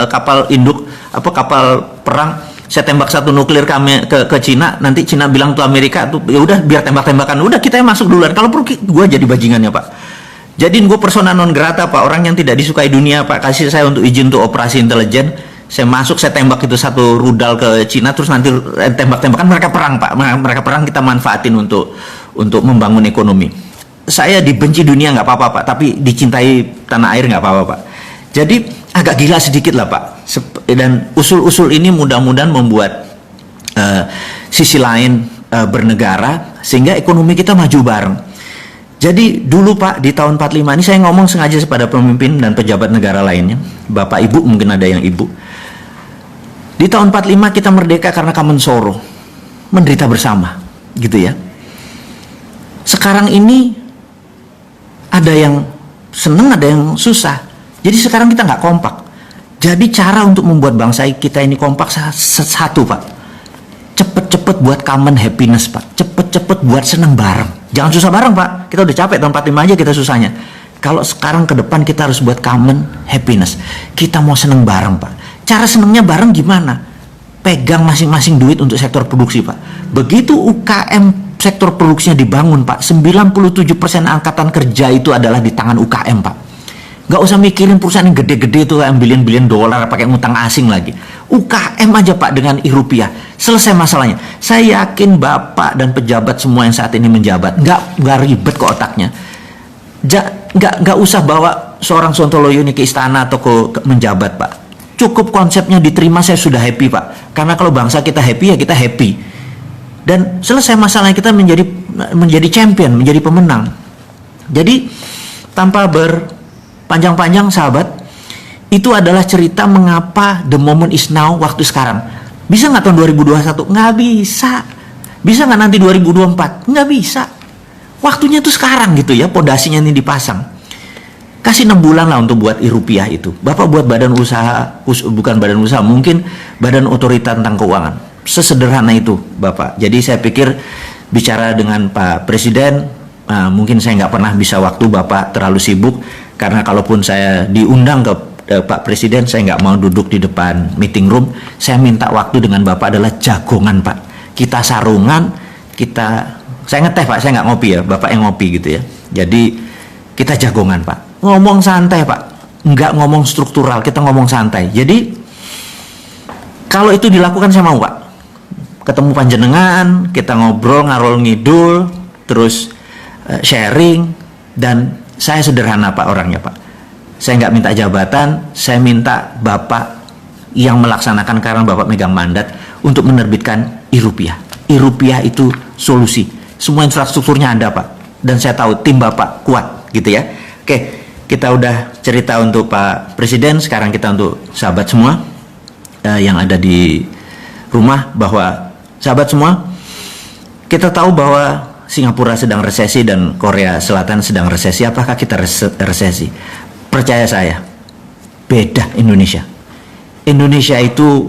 kapal induk kapal perang, saya tembak 1 nuklir ke Cina, nanti Cina bilang tuh Amerika tuh ya udah biar tembak-tembakan, udah kita yang masuk duluan. Kalau perlu gua jadi bajingannya Pak. Jadiin gue persona non grata Pak, orang yang tidak disukai dunia Pak. Kasih saya untuk izin untuk operasi intelijen, saya masuk, saya tembak itu 1 rudal ke Cina, terus nanti tembak-tembakan, mereka perang Pak. Mereka perang, kita manfaatin untuk membangun ekonomi. Saya dibenci dunia nggak apa-apa Pak, tapi dicintai tanah air nggak apa-apa Pak. Jadi agak gila sedikit lah Pak. Dan usul-usul ini mudah-mudahan membuat sisi lain bernegara, sehingga ekonomi kita maju bareng. Jadi dulu Pak, di tahun 45 ini saya ngomong sengaja kepada pemimpin dan pejabat negara lainnya, Bapak Ibu mungkin ada yang Ibu. Di tahun 45 kita merdeka karena Kamen Soro, menderita bersama, gitu ya. Sekarang ini ada yang seneng, ada yang susah. Jadi sekarang kita nggak kompak. Jadi cara untuk membuat bangsa kita ini kompak satu Pak, cepet-cepet buat common happiness Pak, cepet-cepet buat seneng bareng. Jangan susah bareng Pak, kita udah capek tahun 45 aja kita susahnya. Kalau sekarang ke depan kita harus buat common happiness. Kita mau seneng bareng Pak. Cara senengnya bareng gimana? Pegang masing-masing duit untuk sektor produksi Pak. Begitu UKM sektor produksinya dibangun Pak, 97% angkatan kerja itu adalah di tangan UKM Pak. Nggak usah mikirin perusahaan yang gede-gede itu yang bilion-bilion dolar pakai ngutang asing lagi. UKM aja Pak dengan rupiah, selesai masalahnya. Saya yakin Bapak dan pejabat semua yang saat ini menjabat nggak ribet ke otaknya. Nggak usah bawa seorang Sontoloyo ini ke istana atau ke menjabat Pak. Cukup konsepnya diterima, saya sudah happy Pak. Karena kalau bangsa kita happy ya kita happy. Dan selesai masalahnya, kita menjadi champion, menjadi pemenang. Jadi tanpa panjang-panjang sahabat, itu adalah cerita mengapa the moment is now, waktu sekarang. Bisa nggak tahun 2021? Nggak bisa. Bisa nggak nanti 2024? Nggak bisa. Waktunya itu sekarang gitu ya, pondasinya ini dipasang. Kasih 6 bulan lah untuk buat rupiah itu. Bapak buat badan usaha, bukan badan usaha, mungkin badan otorita tentang keuangan. Sesederhana itu Bapak. Jadi saya pikir bicara dengan Pak Presiden, mungkin saya nggak pernah bisa waktu, Bapak terlalu sibuk. Karena kalaupun saya diundang ke Pak Presiden, saya nggak mau duduk di depan meeting room. Saya minta waktu dengan Bapak adalah jagongan Pak. Kita sarungan, saya ngeteh Pak, saya nggak ngopi ya, Bapak yang ngopi gitu ya. Jadi kita jagongan Pak. Ngomong santai Pak, nggak ngomong struktural, kita ngomong santai. Jadi kalau itu dilakukan saya mau Pak. Ketemu panjenengan, kita ngobrol, ngarol ngidul, terus sharing, dan saya sederhana Pak orangnya Pak. Saya nggak minta jabatan, saya minta Bapak yang melaksanakan karena Bapak megang mandat untuk menerbitkan rupiah. Rupiah itu solusi. Semua infrastrukturnya ada Pak. Dan saya tahu tim Bapak kuat gitu ya. Oke, kita udah cerita untuk Pak Presiden, sekarang kita untuk sahabat semua yang ada di rumah, bahwa sahabat semua, kita tahu bahwa Singapura sedang resesi dan Korea Selatan sedang resesi. Apakah kita resesi? Percaya saya, beda Indonesia. Indonesia itu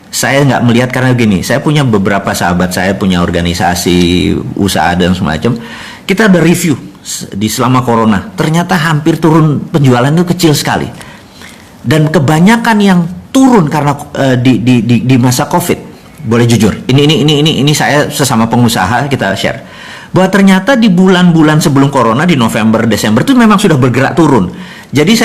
saya nggak melihat, karena gini, saya punya beberapa sahabat, saya punya organisasi, usaha dan semacam. Kita ada review di selama corona, ternyata hampir turun penjualan itu kecil sekali. Dan kebanyakan yang turun karena di masa COVID. Boleh jujur, ini saya sesama pengusaha kita share bahwa ternyata di bulan-bulan sebelum corona di November Desember itu memang sudah bergerak turun. Jadi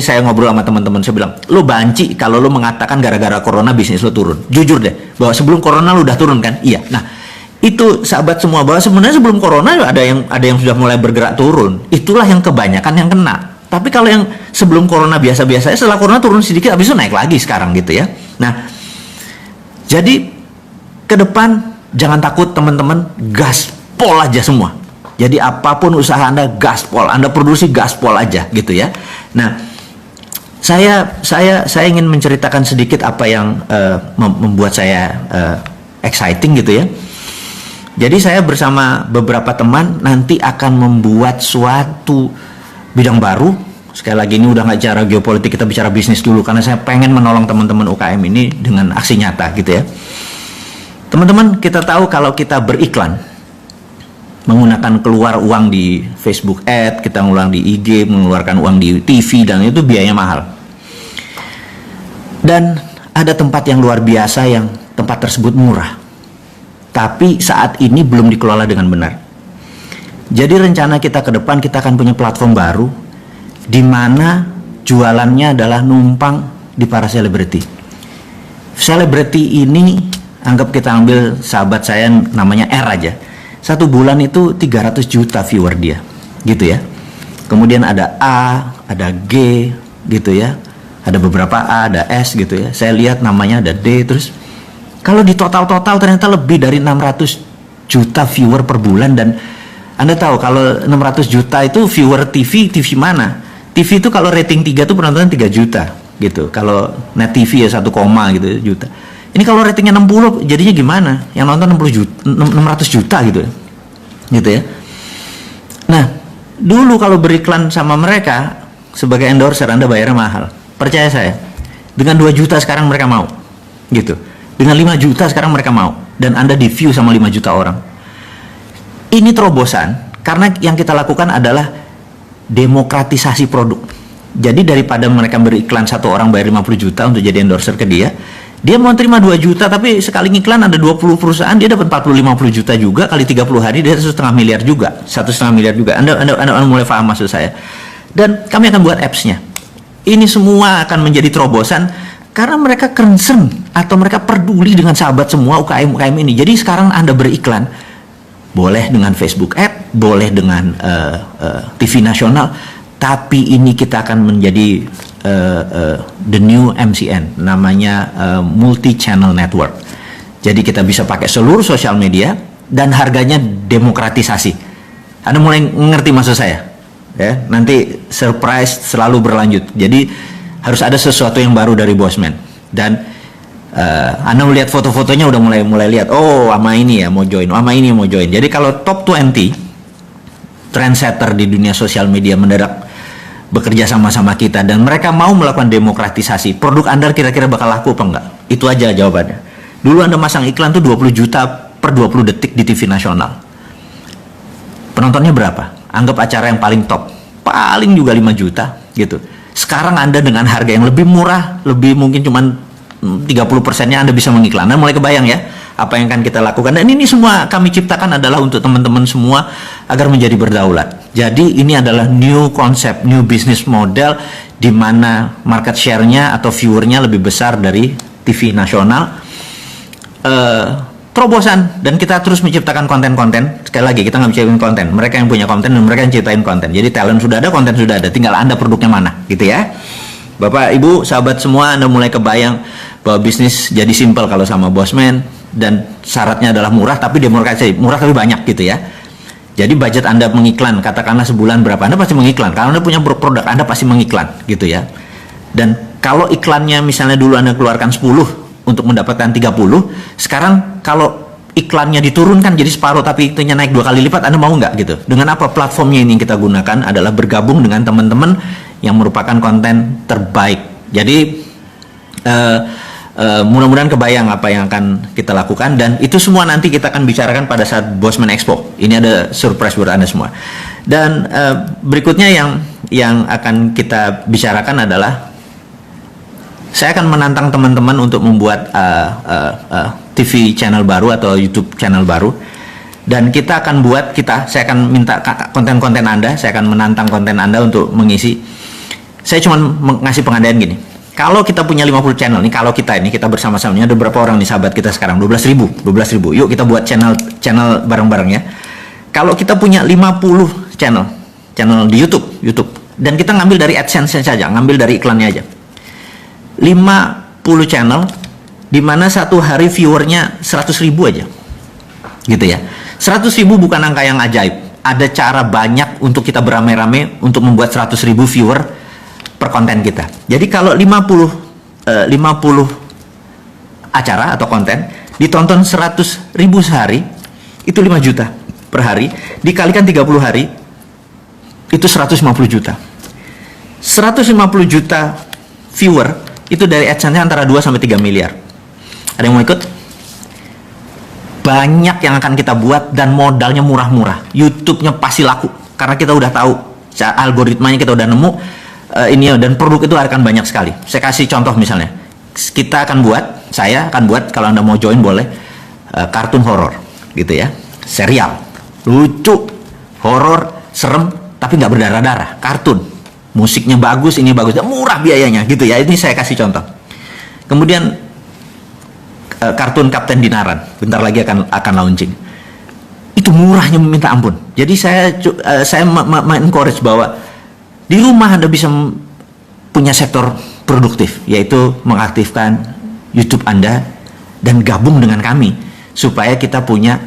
saya ngobrol sama teman-teman, saya bilang, lo banci kalau lo mengatakan gara-gara corona bisnis lo turun. Jujur deh, bahwa sebelum corona lo udah turun kan? Iya. Nah, itu sahabat semua, bahwa sebenarnya sebelum corona ada yang sudah mulai bergerak turun. Itulah yang kebanyakan yang kena. Tapi kalau yang sebelum corona biasa-biasa, setelah corona turun sedikit, habis itu naik lagi sekarang gitu ya. Nah, jadi ke depan jangan takut teman-teman, gaspol aja semua. Jadi apapun usaha Anda, gaspol, Anda produksi gaspol aja gitu ya. Nah, saya ingin menceritakan sedikit apa yang membuat saya exciting gitu ya. Jadi saya bersama beberapa teman nanti akan membuat suatu bidang baru. Sekali lagi ini udah nggak bicara geopolitik, kita bicara bisnis dulu karena saya pengen menolong teman-teman UKM ini dengan aksi nyata gitu ya. Teman-teman, kita tahu kalau kita beriklan, menggunakan keluar uang di Facebook Ad, kita ngulang di IG, mengeluarkan uang di TV, dan itu biayanya mahal. Dan ada tempat yang luar biasa yang tempat tersebut murah, tapi saat ini belum dikelola dengan benar. Jadi rencana kita ke depan, kita akan punya platform baru di mana jualannya adalah numpang di para selebriti. Selebriti ini, anggap kita ambil sahabat saya namanya R aja. Satu bulan itu 300 juta viewer dia, gitu ya. Kemudian ada A, ada G, gitu ya. Ada beberapa A, ada S, gitu ya. Saya lihat namanya ada D, terus kalau di total-total ternyata lebih dari 600 juta viewer per bulan. Dan Anda tahu kalau 600 juta itu viewer TV mana? TV itu kalau rating 3 tuh penontonnya 3 juta, gitu. Kalau net TV ya 1, gitu juta. Ini kalau ratingnya 60 jadinya gimana? Yang nonton 60 juta, 600 juta gitu ya. Gitu ya. Nah, dulu kalau beriklan sama mereka sebagai endorser Anda bayarnya mahal. Percaya saya. Dengan 2 juta sekarang mereka mau. Gitu. Dengan 5 juta sekarang mereka mau, dan Anda di view sama 5 juta orang. Ini terobosan karena yang kita lakukan adalah demokratisasi produk. Jadi daripada mereka beriklan satu orang bayar 50 juta untuk jadi endorser ke dia mau terima 2 juta, tapi sekali ngiklan ada 20 perusahaan, dia dapat 40-50 juta juga, kali 30 hari dia 1,5 miliar juga. 1,5 miliar juga. Anda mulai paham maksud saya. Dan kami akan buat apps-nya. Ini semua akan menjadi terobosan karena mereka concern atau mereka peduli dengan sahabat semua UKM ini. Jadi sekarang Anda beriklan, boleh dengan Facebook Ad, boleh dengan TV nasional, tapi ini kita akan menjadi the new MCN, namanya multi channel network. Jadi kita bisa pakai seluruh sosial media dan harganya demokratisasi. Anda mulai ngerti maksud saya? Ya, nanti surprise selalu berlanjut. Jadi harus ada sesuatu yang baru dari Bosman. Dan Anda melihat foto-fotonya udah mulai lihat, oh sama ini ya mau join, sama ini mau join. Jadi kalau top 20 trendsetter di dunia sosial media mendadak bekerja sama-sama kita dan mereka mau melakukan demokratisasi, produk Anda kira-kira bakal laku apa enggak? Itu aja jawabannya. Dulu Anda masang iklan tuh 20 juta per 20 detik di TV nasional. Penontonnya berapa? Anggap acara yang paling top, paling juga 5 juta gitu. Sekarang Anda dengan harga yang lebih murah, lebih mungkin cuman 30%-nya Anda bisa mengiklan. Anda mulai kebayang ya apa yang akan kita lakukan. Dan ini semua kami ciptakan adalah untuk teman-teman semua agar menjadi berdaulat. Jadi ini adalah new konsep, new business model di mana market share-nya atau viewer-nya lebih besar dari TV nasional. Terobosan, dan kita terus menciptakan konten-konten. Sekali lagi kita nggak ciptain konten, mereka yang punya konten dan mereka yang ciptain konten. Jadi talent sudah ada, konten sudah ada, tinggal Anda produknya mana, gitu ya. Bapak, Ibu, sahabat semua, Anda mulai kebayang bahwa bisnis jadi simple kalau sama Bosman, dan syaratnya adalah murah tapi demokratisasi, murah tapi banyak gitu ya. Jadi budget Anda mengiklan, katakanlah sebulan berapa, Anda pasti mengiklan. Kalau Anda punya produk, Anda pasti mengiklan gitu ya. Dan kalau iklannya misalnya dulu Anda keluarkan 10 untuk mendapatkan 30, sekarang kalau iklannya diturunkan jadi separuh tapi itunya naik 2 kali lipat, Anda mau nggak gitu? Dengan apa? Platformnya ini yang kita gunakan adalah bergabung dengan teman-teman yang merupakan konten terbaik. Jadi mudah-mudahan kebayang apa yang akan kita lakukan, dan itu semua nanti kita akan bicarakan pada saat Bosman Expo. Ini ada surprise buat Anda semua. Dan berikutnya yang akan kita bicarakan adalah saya akan menantang teman-teman untuk membuat TV channel baru atau YouTube channel baru. Dan kita akan buat, saya akan minta konten-konten Anda, saya akan menantang konten Anda untuk mengisi. Saya cuma ngasih pengandaian gini. Kalau kita punya 50 channel nih, kalau kita bersama-sama, ini ada berapa orang nih sahabat kita sekarang? 12.000. Yuk kita buat channel bareng-bareng ya. Kalau kita punya 50 channel di YouTube, dan kita ngambil dari AdSense saja, ngambil dari iklannya aja. 50 channel, di mana satu hari viewernya 100.000 aja. Gitu ya. 100.000 bukan angka yang ajaib. Ada cara banyak untuk kita beramai-ramai untuk membuat 100.000 viewer per konten kita. Jadi kalau 50 acara atau konten ditonton 100.000 sehari, itu 5 juta per hari, dikalikan 30 hari, itu 150 juta. 150 juta viewer, itu dari AdSense antara 2 sampai 3 miliar. Ada yang mau ikut? Banyak yang akan kita buat dan modalnya murah-murah. YouTube-nya pasti laku karena kita udah tahu algoritmanya, kita udah nemu ini, dan produk itu akan banyak sekali. Saya kasih contoh misalnya, saya akan buat, kalau Anda mau join boleh, kartun horor gitu ya, serial lucu, horor, serem, tapi nggak berdarah-darah, kartun, musiknya bagus, ini bagus, dan murah biayanya gitu ya. Ini saya kasih contoh. Kemudian kartun Kapten Dinaran bentar lagi akan launching. Itu murahnya minta ampun. Jadi saya encourage bahwa di rumah Anda bisa punya sektor produktif, yaitu mengaktifkan YouTube Anda dan gabung dengan kami supaya kita punya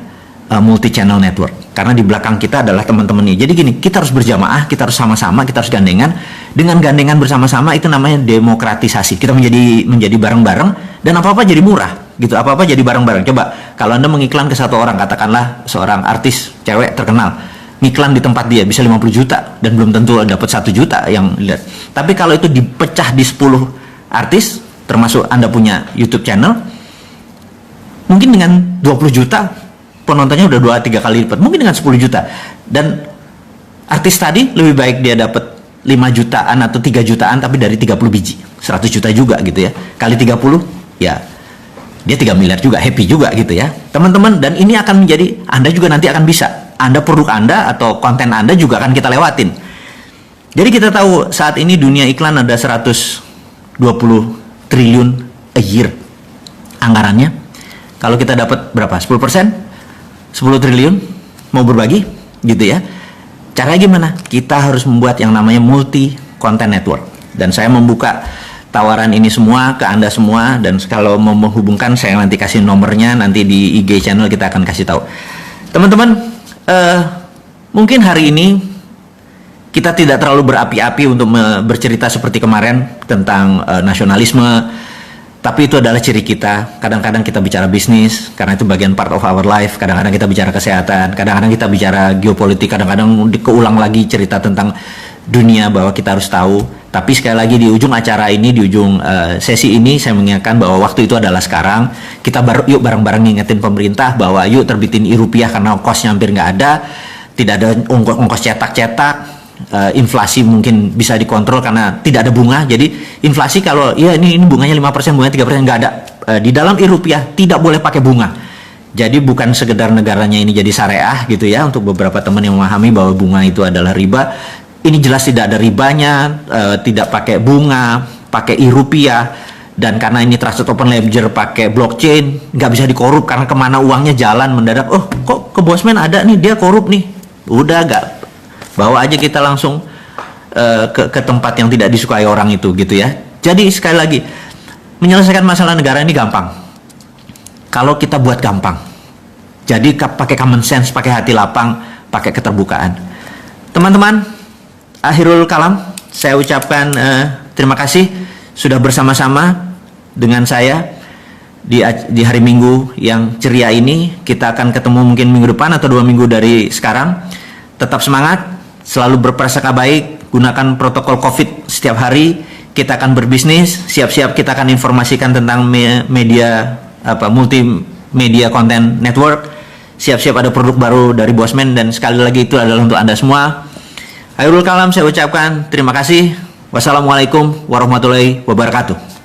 multi channel network. Karena di belakang kita adalah teman-teman ini. Jadi gini, kita harus berjamaah, kita harus sama-sama, kita harus gandengan. Dengan gandengan bersama-sama itu namanya demokratisasi. Kita menjadi bareng-bareng dan apa-apa jadi murah. Gitu, apa-apa jadi bareng-bareng. Coba kalau Anda mengiklan ke satu orang, katakanlah seorang artis cewek terkenal, ngiklan di tempat dia bisa 50 juta dan belum tentu dapat 1 juta yang lihat. Tapi kalau itu dipecah di 10 artis, termasuk Anda punya YouTube channel, mungkin dengan 20 juta penontonnya udah 2-3 kali lipat, mungkin dengan 10 juta. Dan artis tadi lebih baik dia dapat 5 jutaan atau 3 jutaan tapi dari 30 biji, 100 juta juga gitu ya. Kali 30 ya dia 3 miliar juga, happy juga gitu ya teman-teman. Dan ini akan menjadi, Anda juga nanti akan bisa, produk Anda atau konten Anda juga akan kita lewatin. Jadi kita tahu saat ini dunia iklan ada 120 triliun a year anggarannya. Kalau kita dapat berapa? 10%? 10 triliun mau berbagi gitu ya. Caranya gimana? Kita harus membuat yang namanya multi content network. Dan saya membuka tawaran ini semua ke Anda semua, dan kalau mau menghubungkan saya nanti kasih nomornya, nanti di IG channel kita akan kasih tahu. Teman-teman, mungkin hari ini kita tidak terlalu berapi-api untuk bercerita seperti kemarin tentang nasionalisme, tapi itu adalah ciri kita. Kadang-kadang kita bicara bisnis karena itu bagian part of our life, kadang-kadang kita bicara kesehatan, kadang-kadang kita bicara geopolitik, kadang-kadang keulang lagi cerita tentang dunia bahwa kita harus tahu. Tapi sekali lagi di ujung acara ini, di ujung sesi ini, saya mengingatkan bahwa waktu itu adalah sekarang. Kita yuk bareng-bareng ngingetin pemerintah bahwa yuk terbitin rupiah karena ongkosnya hampir nggak ada, tidak ada ongkos cetak-cetak, inflasi mungkin bisa dikontrol karena tidak ada bunga. Jadi inflasi kalau ya ini bunganya 5%, bunganya 3%, nggak ada. Di dalam rupiah tidak boleh pakai bunga. Jadi bukan sekedar negaranya ini jadi syariah gitu ya, untuk beberapa teman yang memahami bahwa bunga itu adalah riba. Ini jelas tidak ada ribanya, tidak pakai bunga, pakai rupiah, dan karena ini trusted open ledger pakai blockchain, nggak bisa dikorup karena kemana uangnya jalan mendadak. Oh, kok ke Bosman ada nih, dia korup nih. Udah nggak, bawa aja kita langsung ke tempat yang tidak disukai orang itu gitu ya. Jadi sekali lagi, menyelesaikan masalah negara ini gampang kalau kita buat gampang. Jadi pakai common sense, pakai hati lapang, pakai keterbukaan. Teman-teman, akhirul kalam, saya ucapkan terima kasih sudah bersama-sama dengan saya di hari Minggu yang ceria ini. Kita akan ketemu mungkin minggu depan atau 2 minggu dari sekarang. Tetap semangat, selalu berprasangka baik, gunakan protokol COVID setiap hari. Kita akan berbisnis, siap-siap kita akan informasikan tentang media multimedia content network. Siap-siap ada produk baru dari Bosman, dan sekali lagi itu adalah untuk Anda semua. Akhirul kalam, saya ucapkan terima kasih. Wassalamualaikum warahmatullahi wabarakatuh.